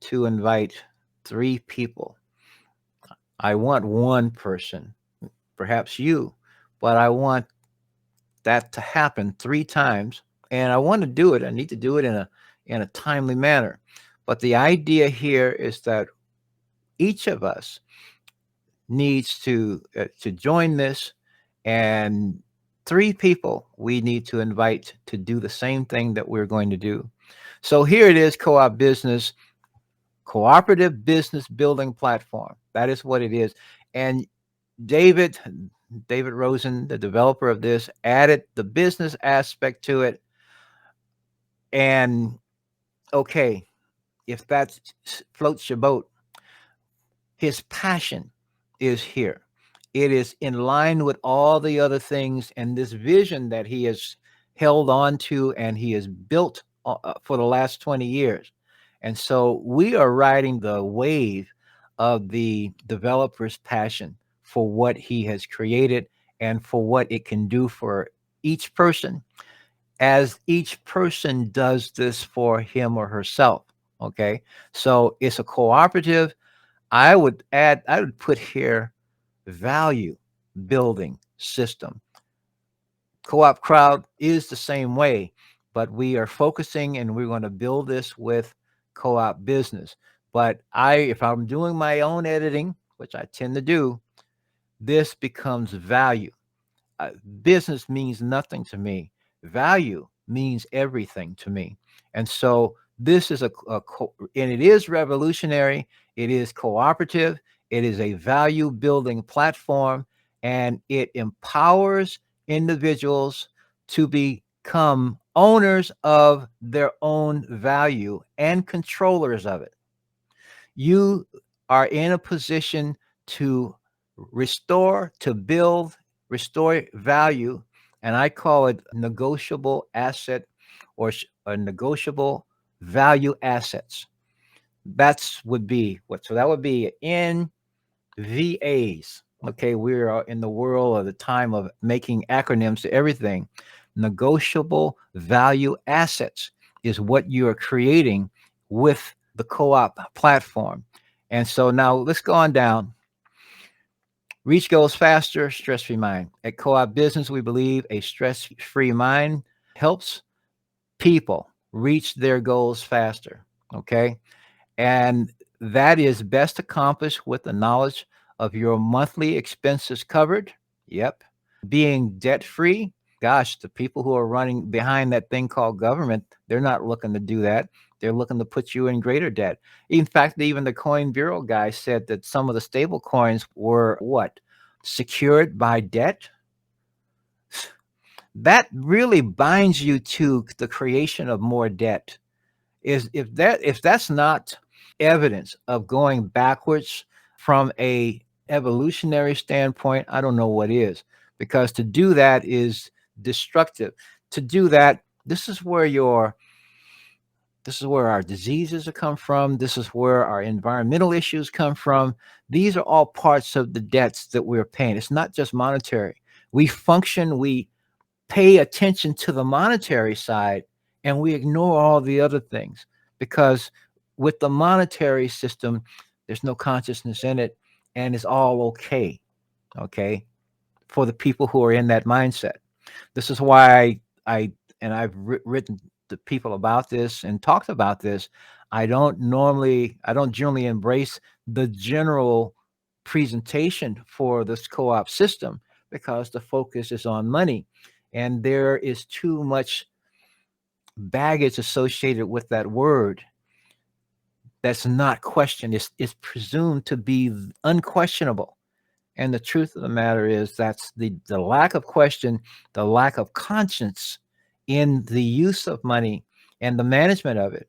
to invite 3 people. I want one person, perhaps you, but I want that to happen 3 times, and I want to do it. I need to do it in a timely manner. But the idea here is that each of us needs to join this, and 3 people we need to invite to do the same thing that we're going to do. So here it is: co-op business, cooperative business building platform. That is what it is. And David Rosen, the developer of this, added the business aspect to it. And okay, if that floats your boat, his passion is here. It is in line with all the other things and this vision that he has held on to and he has built for the last 20 years. And so we are riding the wave of the developer's passion for what he has created and for what it can do for each person, as each person does this for him or herself. Okay. So it's a cooperative. I would put here value building system. Co-op crowd is the same way, but we are focusing and we're going to build this with co-op business. But if I'm doing my own editing, which I tend to do, this becomes value. Business means nothing to me. Value means everything to me. And so this is and it is revolutionary. It is cooperative. It is a value building platform, and it empowers individuals to be become owners of their own value and controllers of it. You are in a position to restore, to build, restore value, and I call it negotiable asset or negotiable value assets. That's would be what. So that would be NVAs. Okay, we are in the world of the time of making acronyms to everything. Negotiable value assets is what you are creating with the co-op platform. And so now let's go on down. Reach goals faster, stress-free mind. At Co-op Business, we believe a stress-free mind helps people reach their goals faster. Okay. And that is best accomplished with the knowledge of your monthly expenses covered. Yep. Being debt free. Gosh, the people who are running behind that thing called government, they're not looking to do that. They're looking to put you in greater debt. In fact, even the Coin Bureau guy said that some of the stable coins were what? Secured by debt. That really binds you to the creation of more debt. If that's not evidence of going backwards from a evolutionary standpoint, I don't know what is, because to do that is destructive. To do that, this is where our diseases have come from. This is where our environmental issues come from. These are all parts of the debts that we're paying. It's not just monetary. We pay attention to the monetary side and we ignore all the other things, because with the monetary system, there's no consciousness in it and it's all okay, for the people who are in that mindset. This is why I've written to people about this and talked about this. I don't generally embrace the general presentation for this co-op system because the focus is on money. And there is too much baggage associated with that word that's not questioned. It's presumed to be unquestionable. And the truth of the matter is that's the lack of question, the lack of conscience in the use of money and the management of it.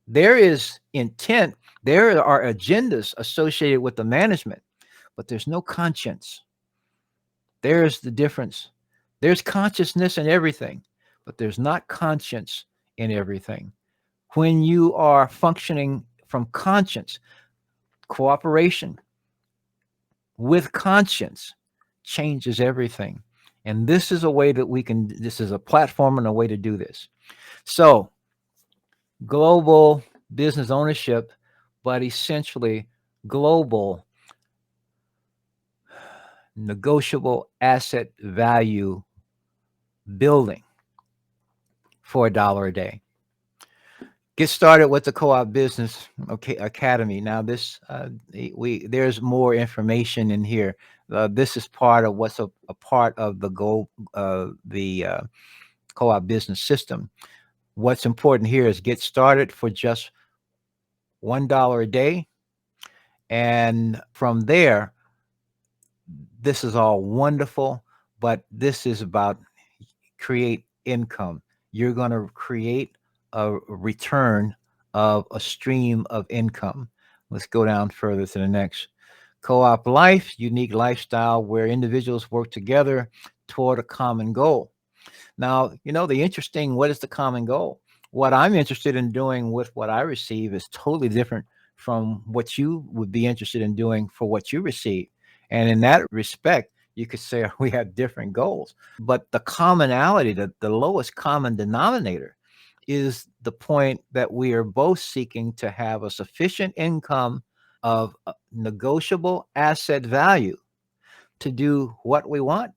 There is intent, there are agendas associated with the management, but there's no conscience. There's the difference. There's consciousness in everything, but there's not conscience in everything. When you are functioning from conscience, cooperation with conscience changes everything. And this is a way that this is a platform and a way to do this. So, global business ownership, but essentially global negotiable asset value building for $1 a day. Get started with the Co-op Business Academy. Now, there's more information in here. This is part of what's a part of the Co-op Business system. What's important here is get started for just $1 a day, and from there, this is all wonderful. But this is about create income. You're going to create a return of a stream of income. Let's go down further to the next. Co-op life, unique lifestyle where individuals work together toward a common goal. Now, what is the common goal? What I'm interested in doing with what I receive is totally different from what you would be interested in doing for what you receive. And in that respect, you could say we have different goals. But the commonality, the lowest common denominator, is the point that we are both seeking to have a sufficient income of negotiable asset value to do what we want,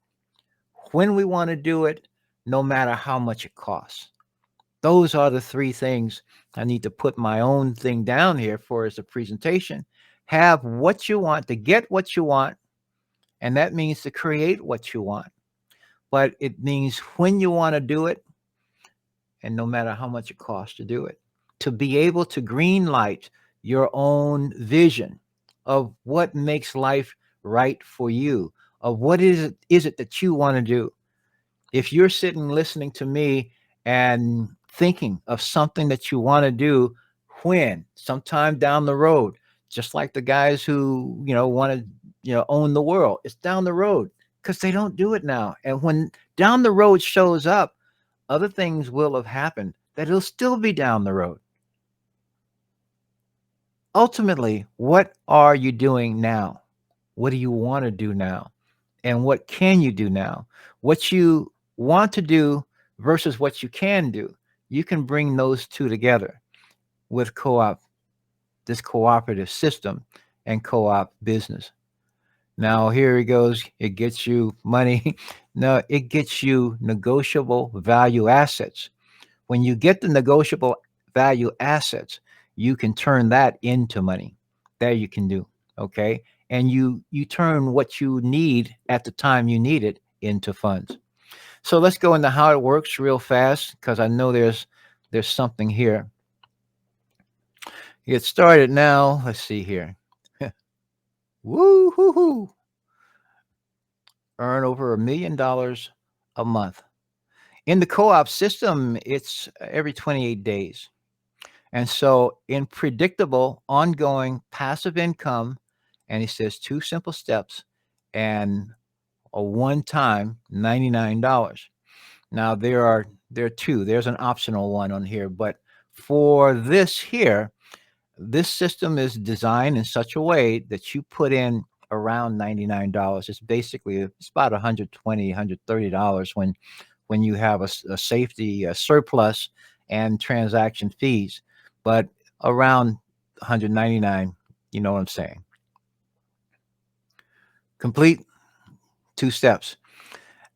when we want to do it, no matter how much it costs. Those are the three things. I need to put my own thing down here for as a presentation. Have what you want to get what you want, and that means to create what you want. But it means when you want to do it, and no matter how much it costs to do it, to be able to green light your own vision of what makes life right for you, of what is it that you want to do. If you're sitting listening to me and thinking of something that you want to do, when sometime down the road, just like the guys who, want to, own the world, it's down the road because they don't do it now. And when down the road shows up, other things will have happened that it'll still be down the road. Ultimately, what are you doing now? What do you want to do now? And what can you do now? What you want to do versus what you can do. You can bring those two together with this cooperative system and co-op business. Now, here it goes. It gets you money. No, it gets you negotiable value assets. When you get the negotiable value assets, you can turn that into money. That you can do. Okay. And you turn what you need at the time you need it into funds. So let's go into how it works real fast because I know there's something here. Get started now. Let's see here. Woo hoo hoo. Earn over $1 million a month. In the co-op system, it's every 28 days. And so in predictable, ongoing passive income, and he says 2 simple steps and a one-time $99. Now there are 2. There's an optional one on here, but for this here, this system is designed in such a way that you put in around $99. It's about $120, $130 when you have a safety surplus and transaction fees, but around 199, you know what I'm saying. Complete 2 steps.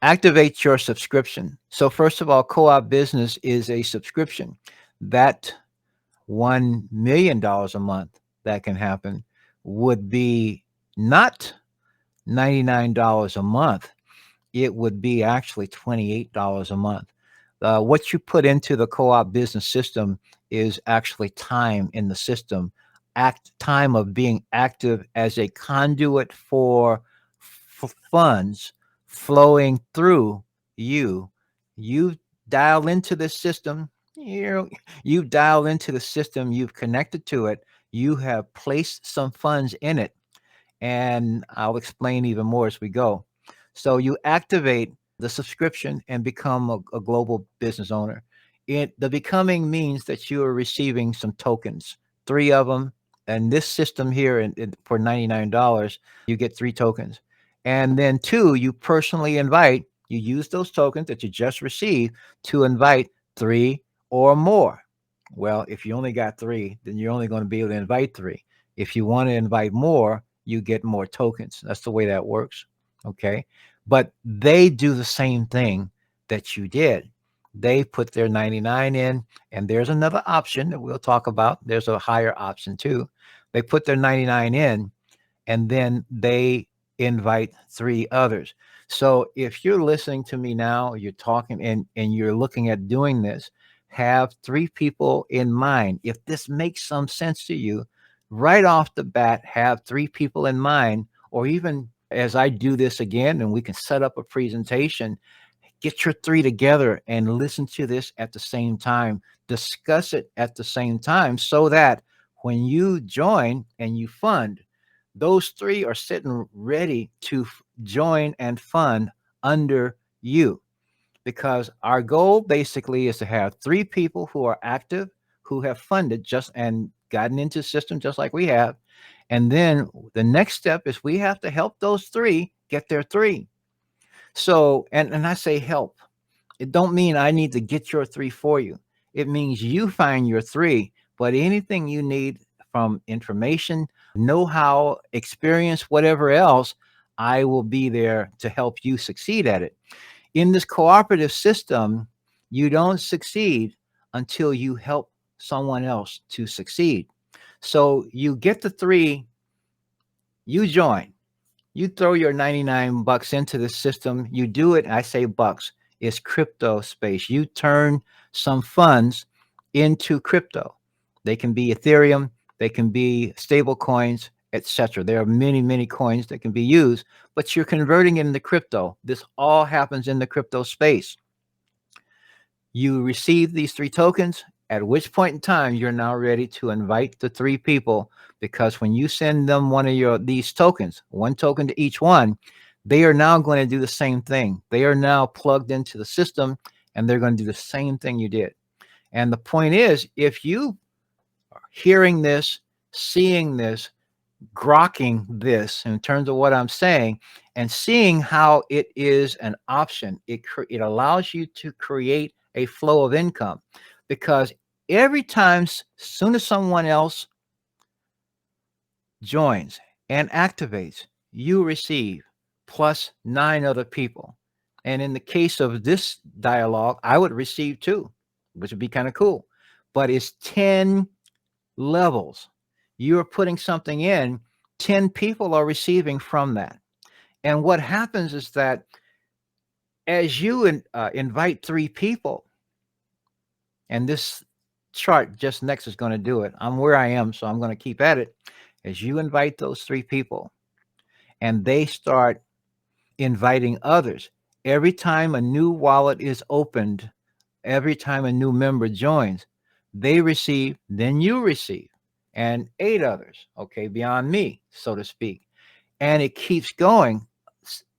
Activate your subscription. So first of all, co-op business is a subscription. That $1 million a month that can happen would be not $99 a month. It would be actually $28 a month. What you put into the co-op business system is actually time in the system, time of being active as a conduit for funds flowing through you. You dial into this system. You dial into the system. You've connected to it. You have placed some funds in it, and I'll explain even more as we go. So you activate the subscription and become a global business owner. The becoming means that you are receiving some tokens, 3 of them. And this system here, for $99, you get 3 tokens. And then 2, you use those tokens that you just received to invite 3 or more. Well, if you only got 3, then you're only going to be able to invite 3. If you want to invite more, you get more tokens. That's the way that works. Okay. But they do the same thing that you did. They put their 99 in, and there's another option that we'll talk about. There's a higher option too. They put their 99 in, and then they invite 3 others. So if you're listening to me now, you're talking and you're looking at doing this, have 3 people in mind. If this makes some sense to you, right off the bat, have 3 people in mind, or even as I do this again, and we can set up a presentation, get your 3 together and listen to this at the same time, discuss it at the same time, so that when you join and you fund, those 3 are sitting ready to join and fund under you. Because our goal basically is to have 3 people who are active, who have funded just and gotten into the system just like we have. And then the next step is we have to help those 3 get their 3. So, and I say help. It don't mean I need to get your 3 for you. It means you find your 3, but anything you need from information, know-how, experience, whatever else, I will be there to help you succeed at it. In this cooperative system, you don't succeed until you help someone else to succeed. So you get the 3, you join, you throw your $99 into the system, you do it. I say bucks, it's crypto space. You turn some funds into crypto. They can be Ethereum, they can be stable coins, etc. There are many, many coins that can be used, but you're converting it into crypto. This all happens in the crypto space. You receive these 3 tokens, at which point in time you're now ready to invite the 3 people, because when you send them one of these tokens, 1 token to each one, they are now going to do the same thing. They are now plugged into the system, and they're going to do the same thing you did. And the point is, if you are hearing this, seeing this, grokking this in terms of what I'm saying, and seeing how it is an option, it allows you to create a flow of income, because every time, soon as someone else joins and activates, you receive plus 9 other people. And in the case of this dialogue, I would receive 2, which would be kind of cool. But it's 10 levels. You're putting something in, 10 people are receiving from that. And what happens is that as you invite 3 people, and this chart just next is going to do it. I'm where I am, so I'm going to keep at it. As you invite those 3 people and they start inviting others, every time a new wallet is opened, every time a new member joins, they receive, then you receive, and 8 others, okay, beyond me, so to speak. And it keeps going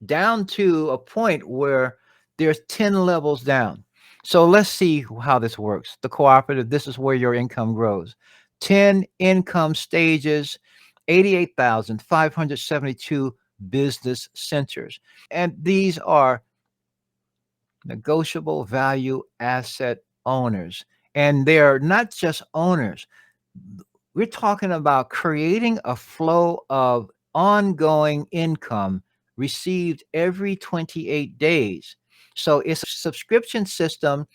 down to a point where there's 10 levels down. So let's see how this works. The cooperative, this is where your income grows. 10 income stages, 88,572 business centers. And these are negotiable value asset owners. And they're not just owners. We're talking about creating a flow of ongoing income received every 28 days. So it's a subscription system.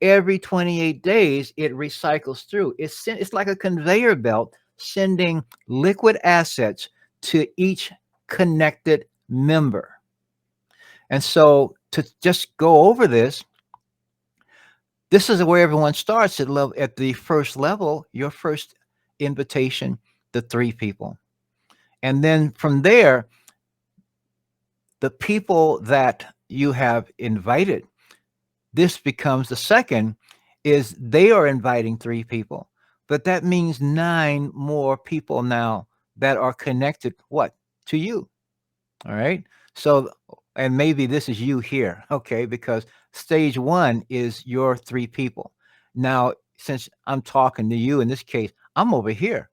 Every 28 days, it recycles through. It's like a conveyor belt sending liquid assets to each connected member. And so to just go over this, this is where everyone starts at the first level, your first invitation, the 3 people. And then from there, the people that you have invited, this becomes the second, is they are inviting 3 people. But that means 9 more people now that are connected, what? To you. All right. So, and maybe this is you here, okay, because stage 1 is your 3 people. Now, since I'm talking to you in this case, I'm over here.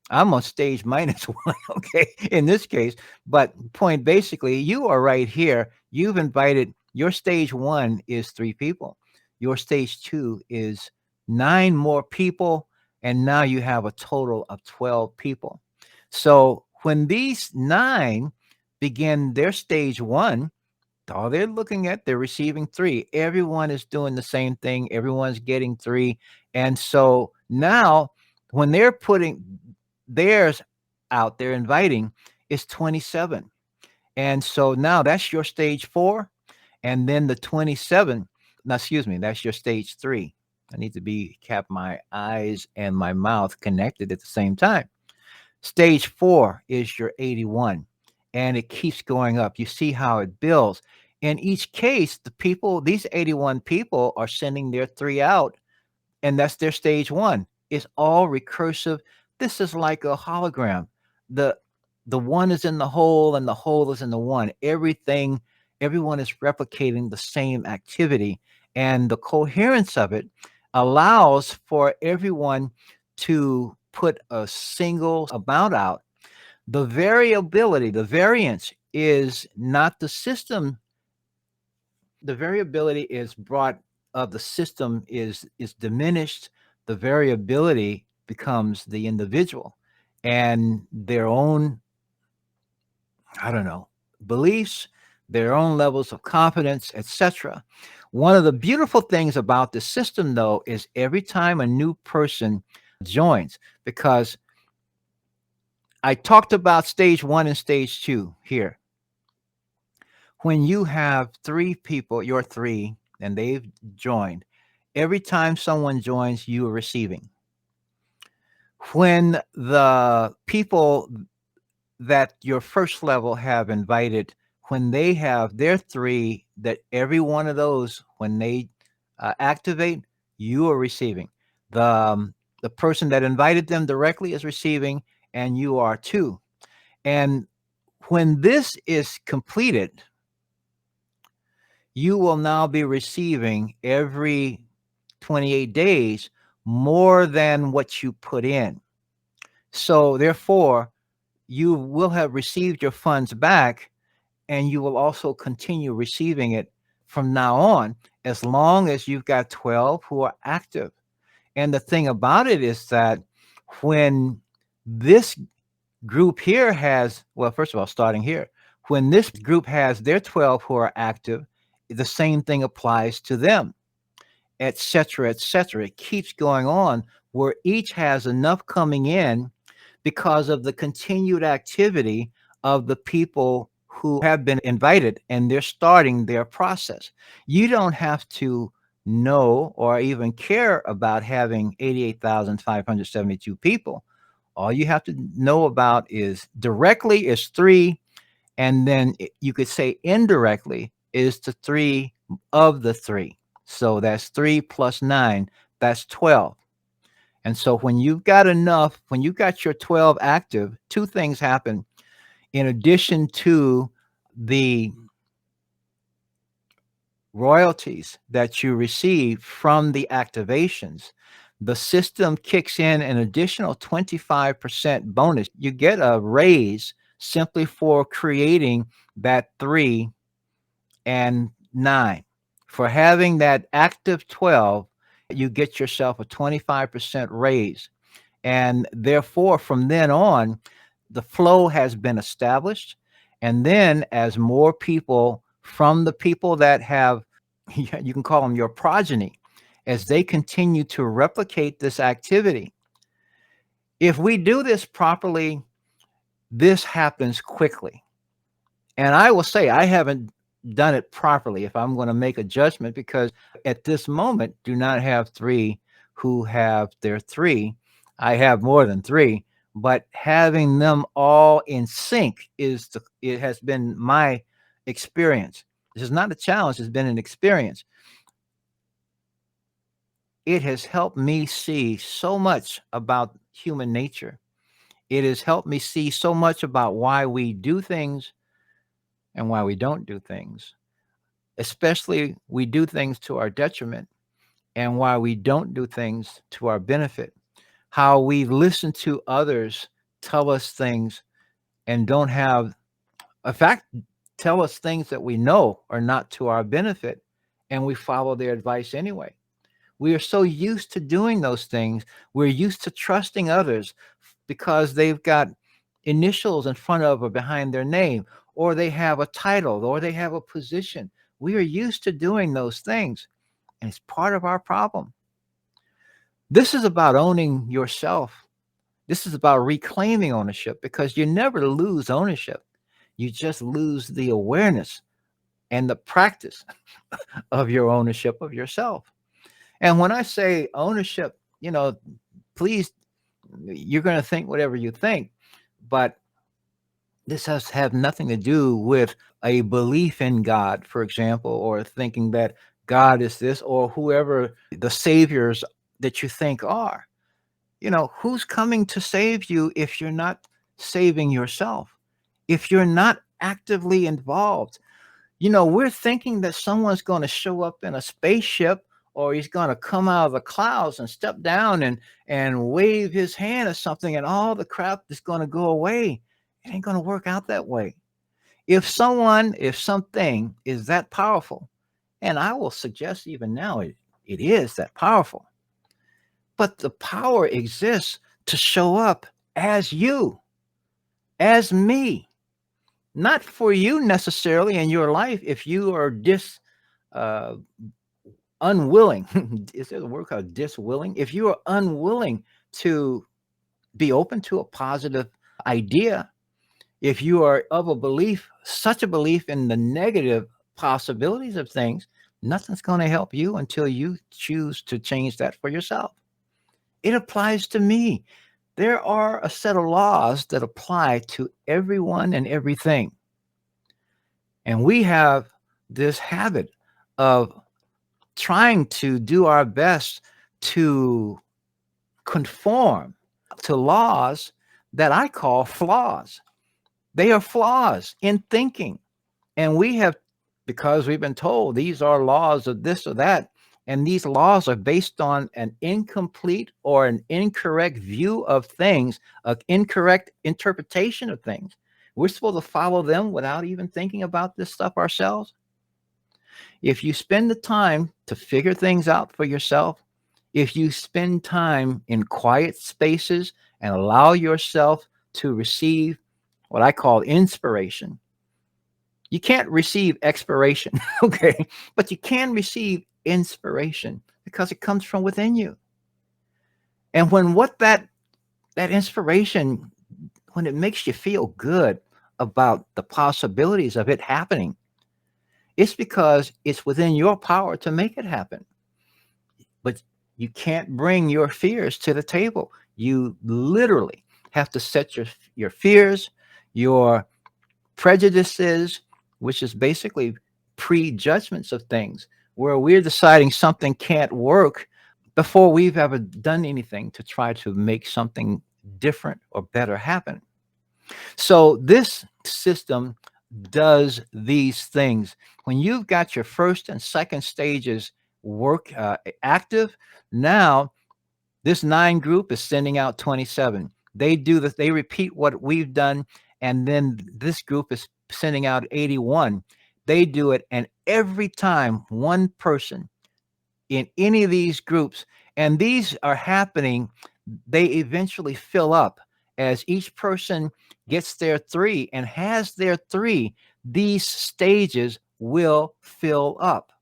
I'm on stage -1, okay, in this case. But point basically, you are right here. You've invited, your stage 1 is 3 people. Your stage 2 is 9 more people. And now you have a total of 12 people. So when these 9 begin their stage 1, all they're looking at, they're receiving 3. Everyone is doing the same thing. Everyone's getting 3. And so now when they're putting theirs out, they're inviting, is 27. And so now that's your stage 4. And then the 27, now, excuse me, that's your stage 3. I need to have my eyes and my mouth connected at the same time. Stage 4 is your 81, and it keeps going up. You see how it builds. In each case, these 81 people are sending their 3 out, and that's their stage 1. It's all recursive. This is like a hologram. The 1 is in the whole, and the whole is in the 1. Everyone is replicating the same activity, and the coherence of it allows for everyone to put a single amount out. The variability, the variance is not the system. The variability is brought of the system is diminished. The variability becomes the individual and their own, I don't know, beliefs, their own levels of confidence, etc. One of the beautiful things about the system, though, is every time a new person joins, because I talked about stage 1 and stage 2 here. When you have 3 people, you're 3, and they've joined, every time someone joins, you are receiving. When the people that your first level have invited, when they have their three, that every one of those, when they activate, you are receiving. The person that invited them directly is receiving, and you are too. And when this is completed, you will now be receiving every 28 days more than what you put in. So therefore, you will have received your funds back, and you will also continue receiving it from now on, as long as you've got 12 who are active. And the thing about it is that when this group here has, well, first of all, starting here, when this group has their 12 who are active, the same thing applies to them, et cetera, et cetera. It keeps going on where each has enough coming in because of the continued activity of the people who have been invited, and they're starting their process. You don't have to know or even care about having 88,572 people. All you have to know about is directly is three, and then you could say indirectly is the three of the three. So that's 3 plus 9, that's 12. And so when you've got enough, when you've got your 12 active, two things happen. In addition to the royalties that you receive from the activations, the system kicks in an additional 25% bonus. You get a raise simply for creating that 3 and 9. For having that active 12, you get yourself a 25% raise. And therefore, from then on, the flow has been established. And then, as more people from the people that have, you can call them your progeny, as they continue to replicate this activity, if we do this properly, this happens quickly. And I will say, I haven't done it properly if I'm going to make a judgment, because at this moment, do not have three who have their three. I have more than three, but having them all in sync it has been my experience. This is not a challenge, it's been an experience. It has helped me see so much about human nature. It has helped me see so much about why we do things and why we don't do things. Especially, we do things to our detriment, and why we don't do things to our benefit. How we listen to others tell us things and don't have, in fact, tell us things that we know are not to our benefit, and we follow their advice anyway. We are so used to doing those things. We're used to trusting others because they've got initials in front of or behind their name, or they have a title, or they have a position. We are used to doing those things, and it's part of our problem. This is about owning yourself. This is about reclaiming ownership, because you never lose ownership. You just lose the awareness and the practice of your ownership of yourself. And when I say ownership, please, you're going to think whatever you think, but this has have nothing to do with a belief in God, for example, or thinking that God is this, or whoever the saviors that you think are. Who's coming to save you if you're not saving yourself? If you're not actively involved? We're thinking that someone's going to show up in a spaceship, or he's going to come out of the clouds and step down and wave his hand or something, and all the crap is going to go away. It ain't going to work out that way. If something is that powerful, and I will suggest even now it is that powerful, but the power exists to show up as you, as me, not for you necessarily in your life. If you are unwilling, is there a word called diswilling? If you are unwilling to be open to a positive idea, if you are of a belief, such a belief in the negative possibilities of things, nothing's going to help you until you choose to change that for yourself. It applies to me. there are a set of laws that apply to everyone and everything. And we have this habit of trying to do our best to conform to laws that I call flaws. They are flaws in thinking. And we have, because we've been told these are laws of this or that, and these laws are based on an incomplete or an incorrect view of things, an incorrect interpretation of things. We're supposed to follow them without even thinking about this stuff ourselves. If you spend the time to figure things out for yourself, if you spend time in quiet spaces and allow yourself to receive what I call inspiration, you can't receive expiration, okay? But you can receive inspiration because it comes from within you. And when that inspiration, when it makes you feel good about the possibilities of it happening, it's because it's within your power to make it happen. But you can't bring your fears to the table. You literally have to set your fears, your prejudices, which is basically prejudgments of things, where we're deciding something can't work before we've ever done anything to try to make something different or better happen. So this system does these things. When you've got your first and second stages work active, now this 9 group is sending out 27. They do this, they repeat what we've done, and then this group is sending out 81. They do it, and every time one person in any of these groups, and these are happening, they eventually fill up as each person gets their 3 and has their 3. These stages will fill up.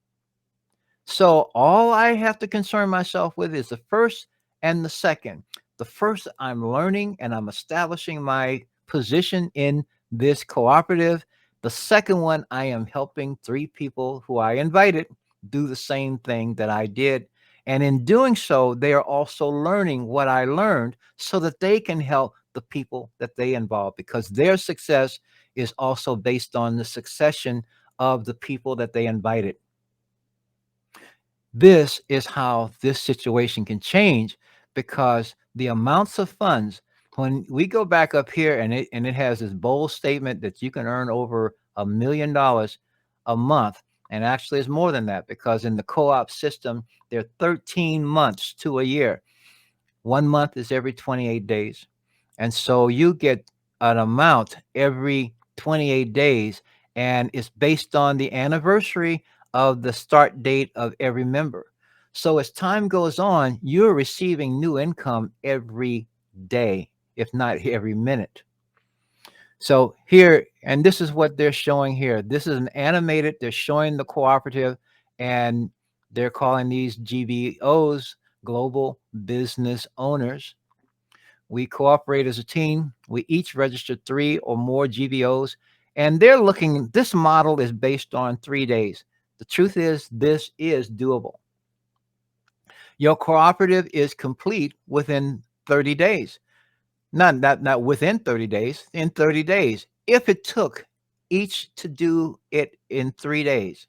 So all I have to concern myself with is the first and the second. The first, I'm learning and I'm establishing my position in this cooperative. The second one, I am helping 3 people who I invited do the same thing that I did. And in doing so, they are also learning what I learned so that they can help the people that they involve, because their success is also based on the succession of the people that they invited. This is how this situation can change, because the amounts of funds, when we go back up here and it has this bold statement that you can earn over $1 million a month. And actually it's more than that, because in the co-op system, there are 13 months to a year. 1 month is every 28 days. And so you get an amount every 28 days, and it's based on the anniversary of the start date of every member. So as time goes on, you're receiving new income every day, if not every minute. So here, and this is what they're showing here. This is an animated, they're showing the cooperative, and they're calling these GBOs, Global Business Owners. We cooperate as a team. We each registered 3 or more GBOs, and they're looking, this model is based on 3 days. The truth is, this is doable. Your cooperative is complete within 30 days. Not within 30 days, in 30 days. If it took each to do it in 3 days,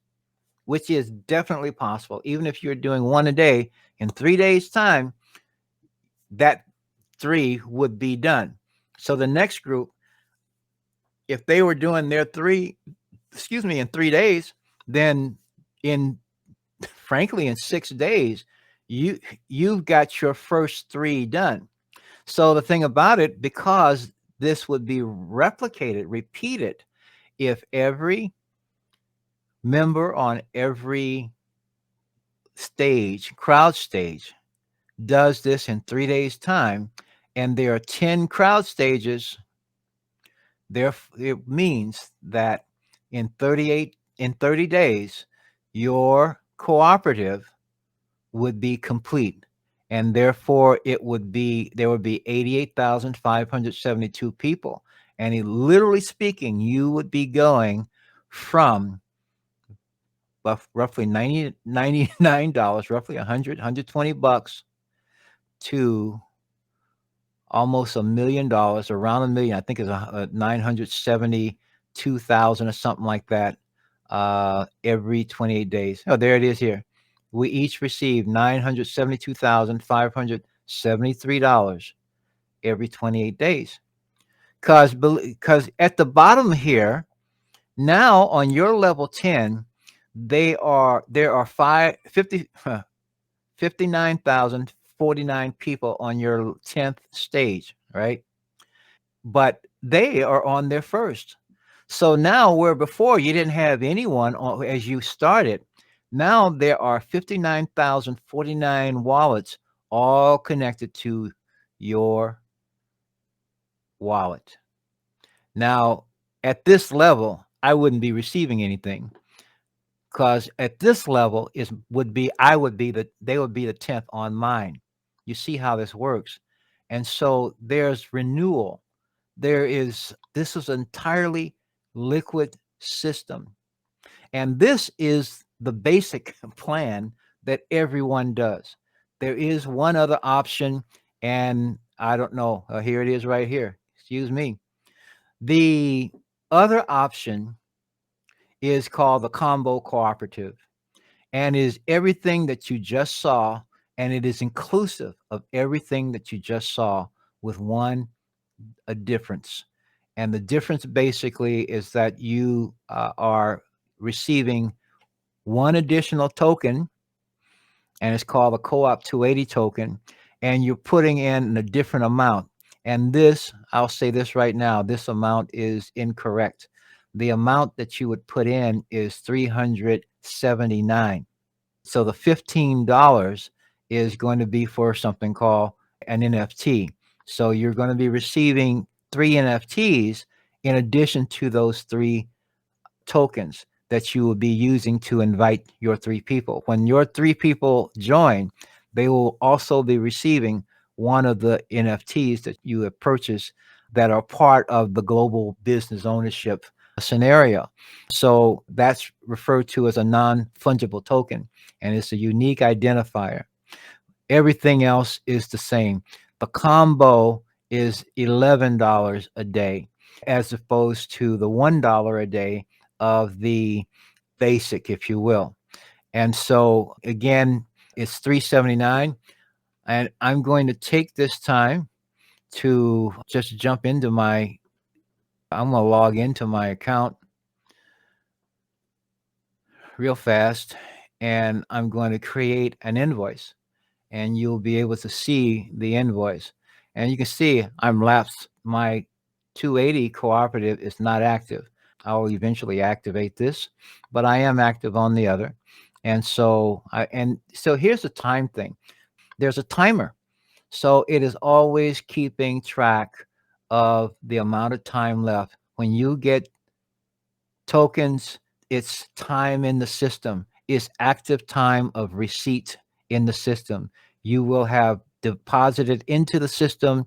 which is definitely possible, even if you're doing 1 a day, in 3 days' time, that 3 would be done. So the next group, if they were doing their 3, in 3 days, then frankly, in 6 days, you've got your first 3 done. So the thing about it, because this would be repeated, if every member on every crowd stage, does this in 3 days' time, and there are 10 crowd stages, it means that in 30 days, your cooperative would be complete. And therefore there would be 88,572 people. And literally speaking, you would be going from roughly $99, roughly $120 to almost $1 million, around a million. I think it's 972,000 or something like that. Every 28 days. Oh, there it is here. We each received $972,573 every 28 days. Because at the bottom here, now on your level 10, there are 59,049 people on your 10th stage, right? But they are on their first. So now, where before you didn't have anyone as you started, now there are 59,049 wallets all connected to your wallet. Now, at this level, I wouldn't be receiving anything, because at this level they would be the 10th on mine. You see how this works. And so there's renewal. This is entirely liquid system. And this is the basic plan that everyone does. There is one other option, and I don't know. Here it is right here. Excuse me. The other option is called the combo cooperative, and is everything that you just saw, and it is inclusive of everything that you just saw, with a difference. And the difference basically is that you are receiving one additional token, and it's called the Co-op 280 token, and you're putting in a different amount. And this, I'll say this right now, this amount is incorrect. The amount that you would put in is 379. So the $15 is going to be for something called an NFT. So you're going to be receiving 3 NFTs in addition to those 3 tokens that you will be using to invite your 3 people. When your 3 people join, they will also be receiving one of the NFTs that you have purchased that are part of the global business ownership scenario. So that's referred to as a non-fungible token, and it's a unique identifier. Everything else is the same. The combo is $11 a day, as opposed to the $1 a day of the basic, if you will. And so again, it's 379. And I'm going to take this time to just I'm going to log into my account real fast, and I'm going to create an invoice, and you'll be able to see the invoice. And you can see I'm lapsed. My 280 cooperative is not active. I'll eventually activate this, but I am active on the other. And so here's the time thing. There's a timer. So it is always keeping track of the amount of time left. When you get tokens, it's time in the system. It's active time of receipt in the system. You will have deposited into the system,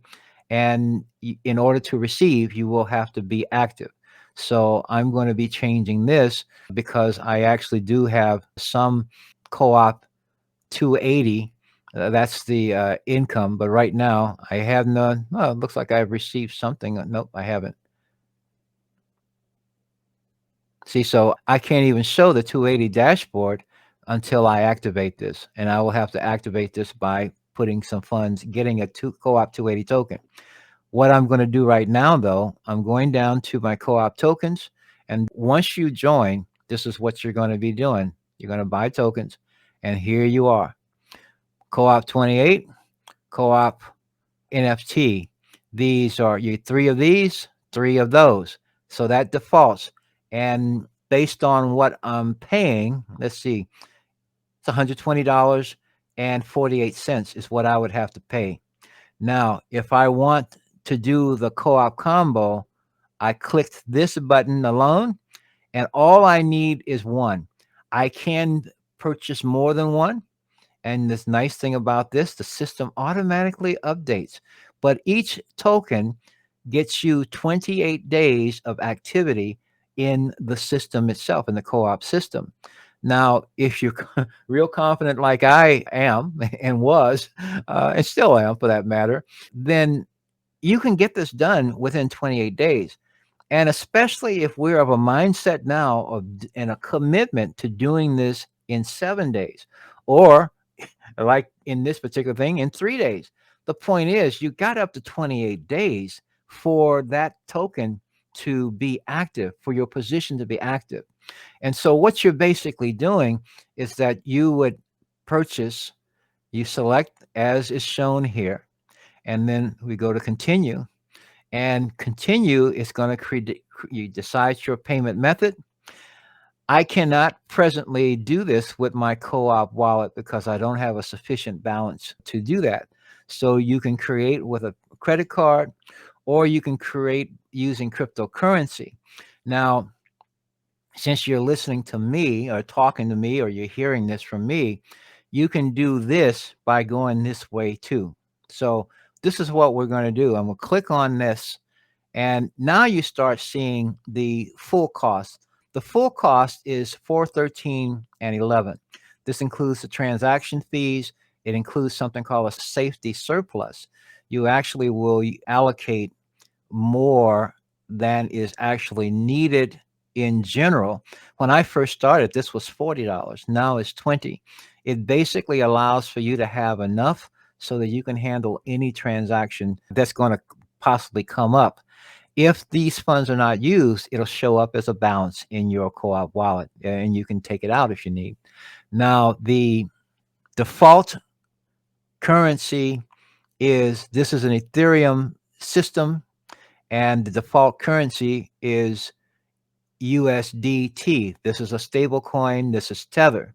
and in order to receive, you will have to be active. So I'm going to be changing this because I actually do have some co-op 280. That's the income, but right now I have none. Oh, it looks like I've received something. Nope, I haven't. See, so I can't even show the 280 dashboard until I activate this, and I will have to activate this by putting some funds, getting a co-op 280 token. What I'm going to do right now, though, I'm going down to my co-op tokens, and once you join, this is what you're going to be doing. You're going to buy tokens, and here you are. Co-op 28, co-op NFT. These are you 3 of these, 3 of those. So that defaults. And based on what I'm paying, let's see, it's $120.48 is what I would have to pay. Now, if I want to do the co-op combo, I clicked this button alone, and all I need is one. I can purchase more than one. And this nice thing about this, the system automatically updates, but each token gets you 28 days of activity in the system itself, in the co-op system. Now, if you're real confident like I am and was, and still am for that matter, then you can get this done within 28 days. And especially if we're of a mindset now and a commitment to doing this in 7 days, or like in this particular thing, in 3 days. The point is, you got up to 28 days for that token to be active, for your position to be active. And so, what you're basically doing is that you would purchase, you select as is shown here, and then we go to continue. And continue is going to create, you decide your payment method. I cannot presently do this with my co-op wallet because I don't have a sufficient balance to do that. So you can create with a credit card, or you can create using cryptocurrency. Now, since you're listening to me or talking to me, or you're hearing this from me, you can do this by going this way too. So this is what we're going to do. I'm going to click on this, and now you start seeing the full cost. The full cost is 413 and 11. This includes the transaction fees. It includes something called a safety surplus. You actually will allocate more than is actually needed in general. When I first started, this was $40. Now it's 20. It basically allows for you to have enough so that you can handle any transaction that's going to possibly come up. If these funds are not used, it'll show up as a balance in your co-op wallet, and you can take it out if you need. Now, the default currency this is an Ethereum system, and the default currency is USDT. This is a stable coin. This is Tether.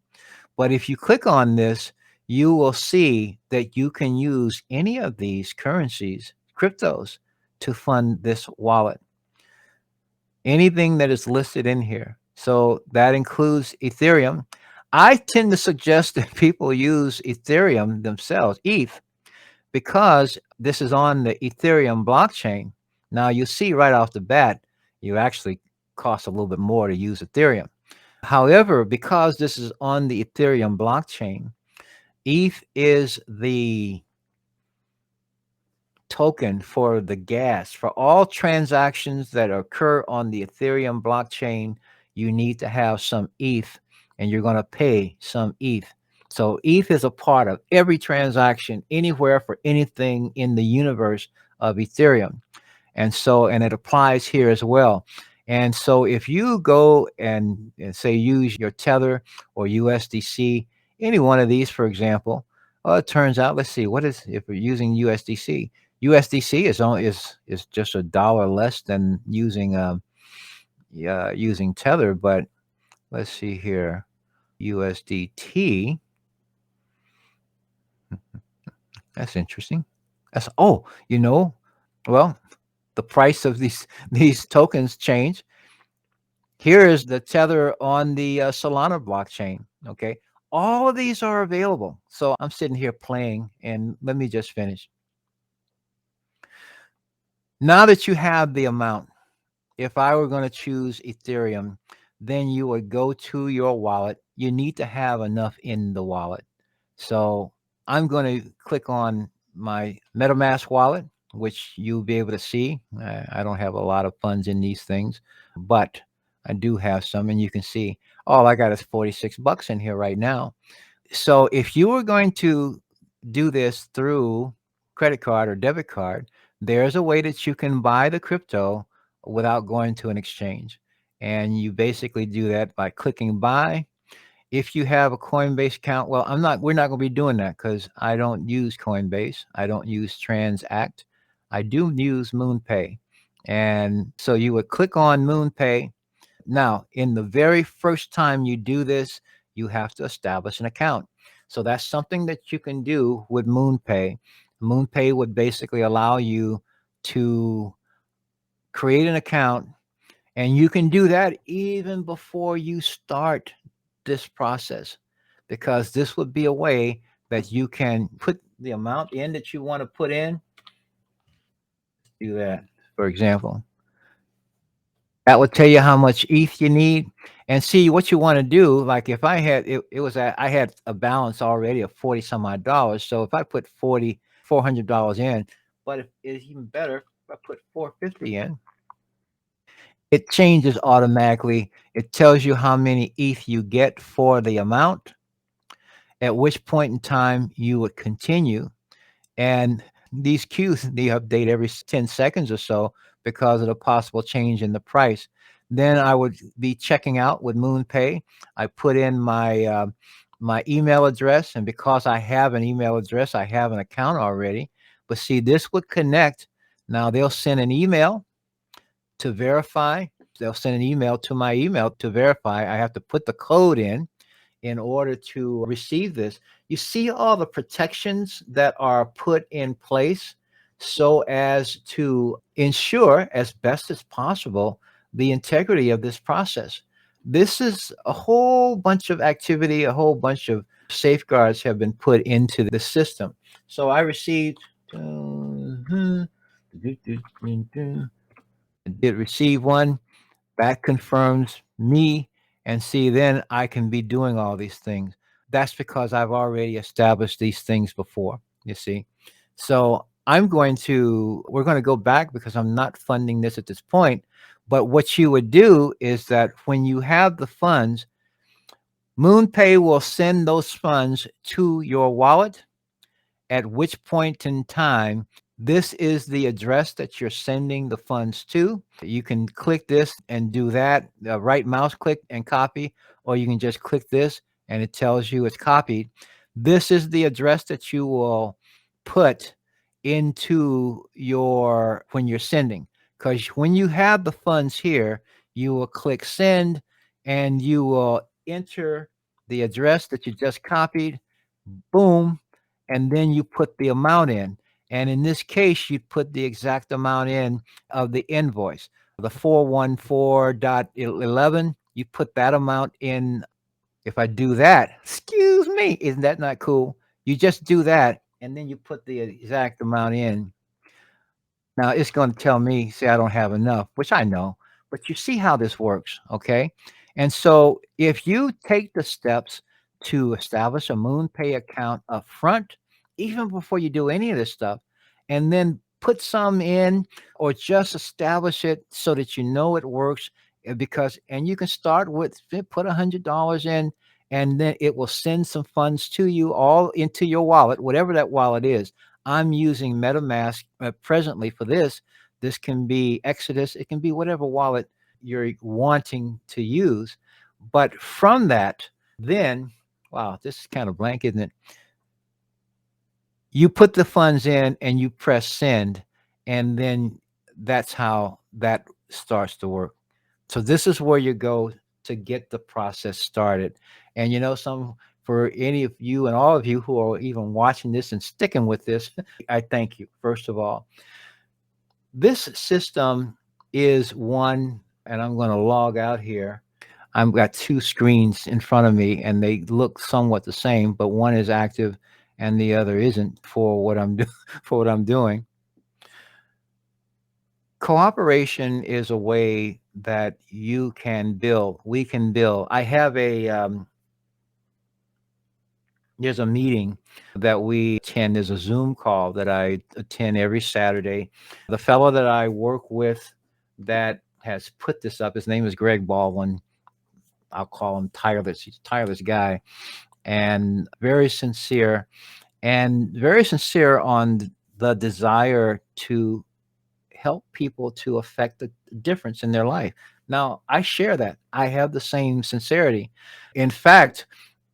But if you click on this, you will see that you can use any of these currencies, cryptos, to fund this wallet. Anything that is listed in here. So that includes Ethereum. I tend to suggest that people use Ethereum themselves, ETH, because this is on the Ethereum blockchain. Now you see right off the bat, you actually cost a little bit more to use Ethereum. However, because this is on the Ethereum blockchain, ETH is the token for the gas. For all transactions that occur on the Ethereum blockchain, you need to have some ETH, and you're going to pay some ETH. So ETH is a part of every transaction anywhere for anything in the universe of Ethereum. And it applies here as well. And so if you go and say use your Tether or USDC, any one of these, for example, it turns out, let's see, if we're using USDC? USDC is just $1 less than using Tether, but let's see here, USDT. That's interesting. Well, the price of these tokens change. Here is the Tether on the Solana blockchain. Okay, all of these are available. So I'm sitting here playing, and let me just finish. Now that you have the amount, if I were going to choose Ethereum, then you would go to your wallet. You need to have enough in the wallet. So I'm going to click on my MetaMask wallet, which you'll be able to see. I don't have a lot of funds in these things, but I do have some, and you can see all I got is $46 in here right now. So if you were going to do this through credit card or debit card, there's a way that you can buy the crypto without going to an exchange. And you basically do that by clicking buy. If you have a Coinbase account, well, we're not going to be doing that because I don't use Coinbase. I don't use Transact. I do use MoonPay. And so you would click on MoonPay. Now, in the very first time you do this, you have to establish an account. So that's something that you can do with MoonPay. MoonPay would basically allow you to create an account, and you can do that even before you start this process, because this would be a way that you can put the amount in that you want to put in. Do that, for example. That would tell you how much ETH you need, and see what you want to do. Like if I had I had a balance already of 40 some odd dollars. So if I put $400 in, But if it's even better, if I put 450 in, it changes automatically. It tells you how many ETH you get for the amount, at which point in time you would continue. And these queues, they update every 10 seconds or so because of the possible change in the price. Then I would be checking out with MoonPay. I put in my email address, and because I have an email address, I have an account already. But see, this would connect. Now they'll send an email to verify. They'll send an email to my email to verify. I have to put the code in order to receive this. You see all the protections that are put in place so as to ensure as best as possible the integrity of this process. This is a whole bunch of activity, a whole bunch of safeguards have been put into the system. So I received, did receive one. That confirms me. And see, then I can be doing all these things. That's because I've already established these things before, you see. So we're going to go back because I'm not funding this at this point. But what you would do is that when you have the funds, MoonPay will send those funds to your wallet, at which point in time, this is the address that you're sending the funds to. You can click this and do that, right mouse click and copy, or you can just click this and it tells you it's copied. This is the address that you will put into when you're sending. Because when you have the funds here, you will click send and you will enter the address that you just copied. Boom. And then you put the amount in. And in this case, you put the exact amount in of the invoice, the 414.11. You put that amount in. If I do that, excuse me, isn't that not cool? You just do that, and then you put the exact amount in. Now it's going to tell me, say I don't have enough, which I know, but you see how this works, okay? And so if you take the steps to establish a MoonPay account up front, even before you do any of this stuff, and then put some in or just establish it so that you know it works, and you can start with put $100 in, and then it will send some funds to you all into your wallet, whatever that wallet is. I'm using MetaMask presently for this. This can be Exodus. It can be whatever wallet you're wanting to use. But from that, then, wow, this is kind of blank, isn't it? You put the funds in and you press send, and then that's how that starts to work. So this is where you go to get the process started. And for any of you and all of you who are even watching this and sticking with this, I thank you, first of all. This system is one, and I'm going to log out here. I've got two screens in front of me, and they look somewhat the same, but one is active and the other isn't for what I'm doing. Cooperation is a way that we can build. I have there's a meeting that we attend. There's a Zoom call that I attend every Saturday. The fellow that I work with that has put this up, his name is Greg Baldwin. I'll call him Tireless. He's a tireless guy and very sincere on the desire to help people to affect the difference in their life. Now, I share that. I have the same sincerity. In fact,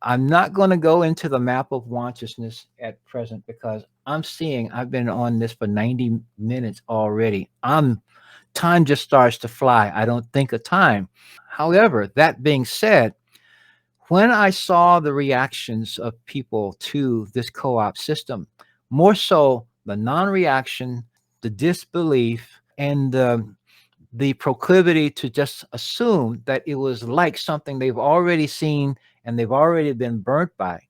I'm not going to go into the map of consciousness at present because I've been on this for 90 minutes already. Time just starts to fly. I don't think of time. However, that being said, when I saw the reactions of people to this co-op system, more so the non-reaction, the disbelief, and the proclivity to just assume that it was like something they've already seen and they've already been burnt by.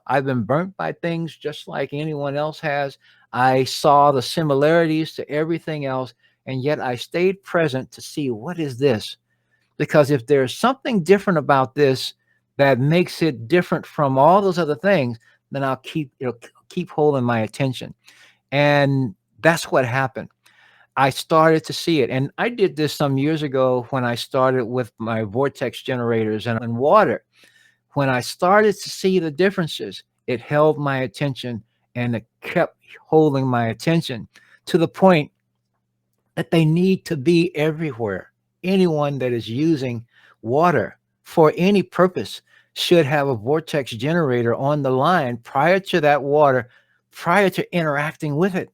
I've been burnt by things just like anyone else has. I saw the similarities to everything else, and yet I stayed present to see what is this. Because if there's something different about this that makes it different from all those other things, then it'll keep holding my attention. And that's what happened. I started to see it. And I did this some years ago when I started with my vortex generators and water. When I started to see the differences, it held my attention, and it kept holding my attention to the point that they need to be everywhere. Anyone that is using water for any purpose should have a vortex generator on the line prior to that water, prior to interacting with it.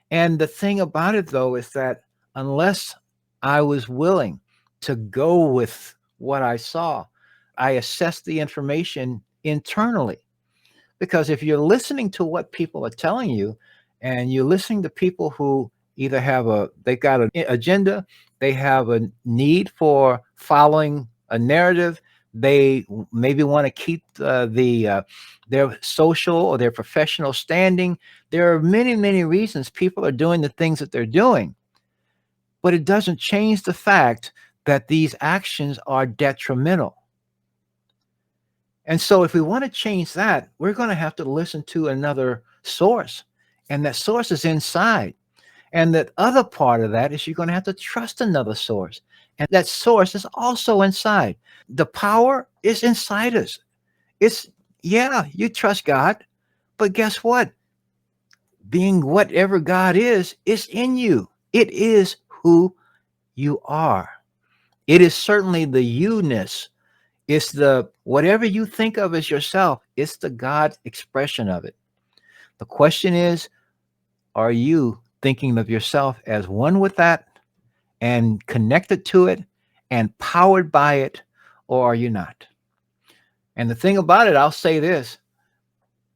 And the thing about it, though, is that unless I was willing to go with what I saw, I assessed the information internally. Because if you're listening to what people are telling you, and you're listening to people who either they've got an agenda, they have a need for following a narrative, they maybe want to keep their social or their professional standing. There are many, many reasons people are doing the things that they're doing, but it doesn't change the fact that these actions are detrimental. And so if we want to change that, we're going to have to listen to another source. And that source is inside. And that other part of that is you're going to have to trust another source. And that source is also inside. The power is inside us. Yeah, you trust God, but guess what? Being whatever God is in you. It is who you are. It is certainly the you-ness. It's the whatever you think of as yourself, it's the God expression of it. The question is, are you thinking of yourself as one with that and connected to it and powered by it, or are you not? And the thing about it, I'll say this,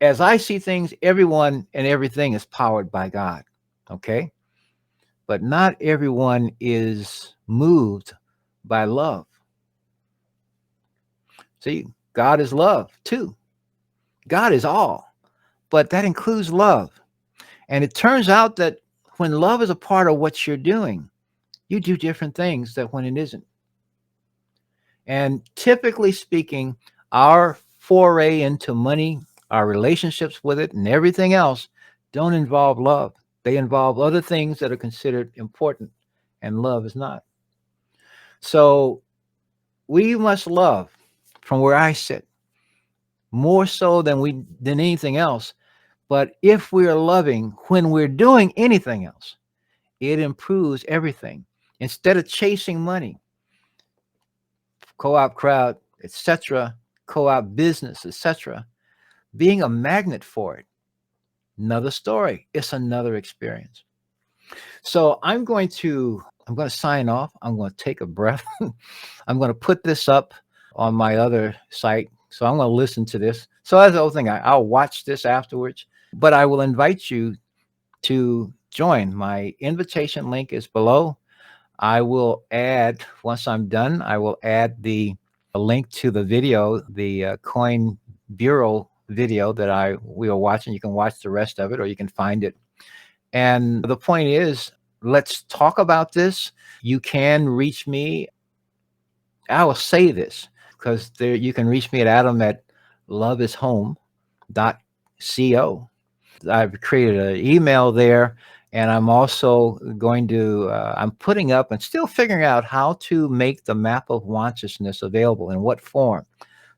as I see things, everyone and everything is powered by God, okay? But not everyone is moved by love. See, God is love too. God is all, but that includes love. And it turns out that when love is a part of what you're doing, you do different things than when it isn't. And typically speaking, our foray into money, our relationships with it, and everything else don't involve love. They involve other things that are considered important, and love is not. So we must love, from where I sit, more so than anything else. But if we're loving when we're doing anything else, it improves everything. Instead of chasing money, co-op crowd, etc., co-op business, etc., being a magnet for it, another story. It's another experience. So I'm going to sign off. I'm going to take a breath. I'm going to put this up on my other site. So I'm going to listen to this. So that's the whole thing. I'll watch this afterwards, but I will invite you to join. My invitation link is below. I will add, once I'm done, I will add the link to the video, the Coin Bureau video that we were watching. You can watch the rest of it, or you can find it. And the point is, let's talk about this. You can reach me. I will say this because you can reach me at adam@loveishome.co. I've created an email there, and I'm also going to, I'm putting up and still figuring out how to make the map of consciousness available, in what form.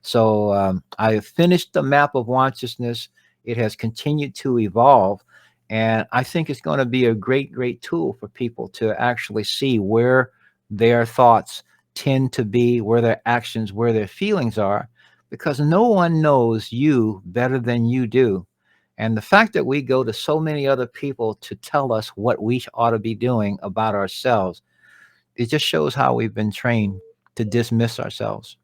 So I have finished the map of consciousness. It has continued to evolve, and I think it's going to be a great, great tool for people to actually see where their thoughts tend to be, where their actions, where their feelings are, because no one knows you better than you do. And the fact that we go to so many other people to tell us what we ought to be doing about ourselves, it just shows how we've been trained to dismiss ourselves.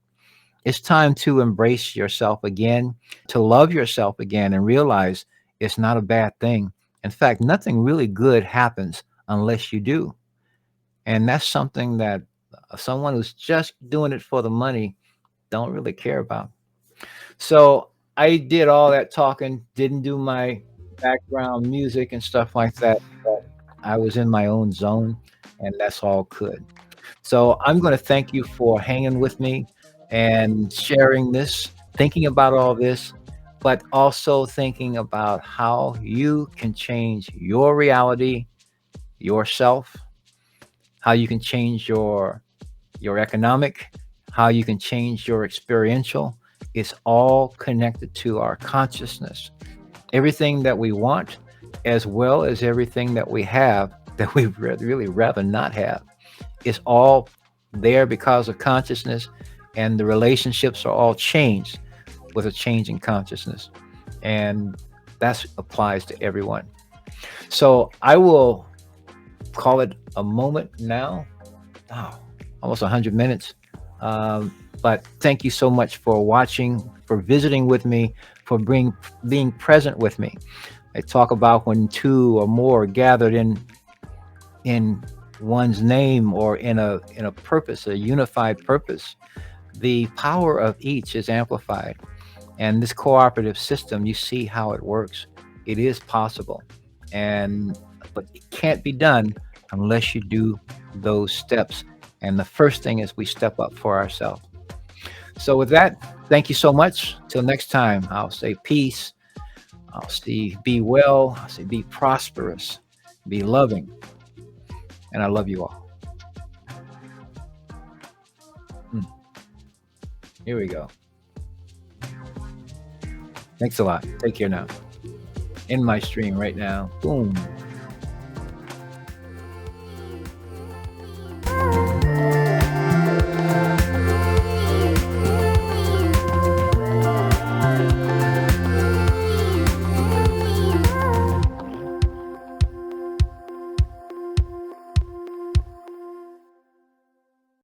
It's time to embrace yourself again, to love yourself again, and realize it's not a bad thing. In fact, nothing really good happens unless you do. And that's something that someone who's just doing it for the money don't really care about. So I did all that talking, didn't do my background music and stuff like that, but I was in my own zone, and that's all good. So I'm going to thank you for hanging with me and sharing this, thinking about all this. but also thinking about how you can change your reality, yourself, how you can change your economic, how you can change your experiential. It's all connected to our consciousness. Everything that we want, as well as everything that we have that we really rather not have, is all there because of consciousness, and the relationships are all changed with a change in consciousness. And that applies to everyone. So I will call it a moment now. Oh, almost 100 minutes. But thank you so much for watching, for visiting with me, for being present with me. I talk about when two or more are gathered in one's name, or in a purpose, a unified purpose, the power of each is amplified. And this cooperative system, you see how it works. It is possible. And but it can't be done unless you do those steps. And the first thing is we step up for ourselves. So with that, thank you so much. Till next time, I'll say peace. I'll say be well. I'll say be prosperous, be loving. And I love you all. Here we go. Thanks a lot. Take care now. In my stream right now. Boom.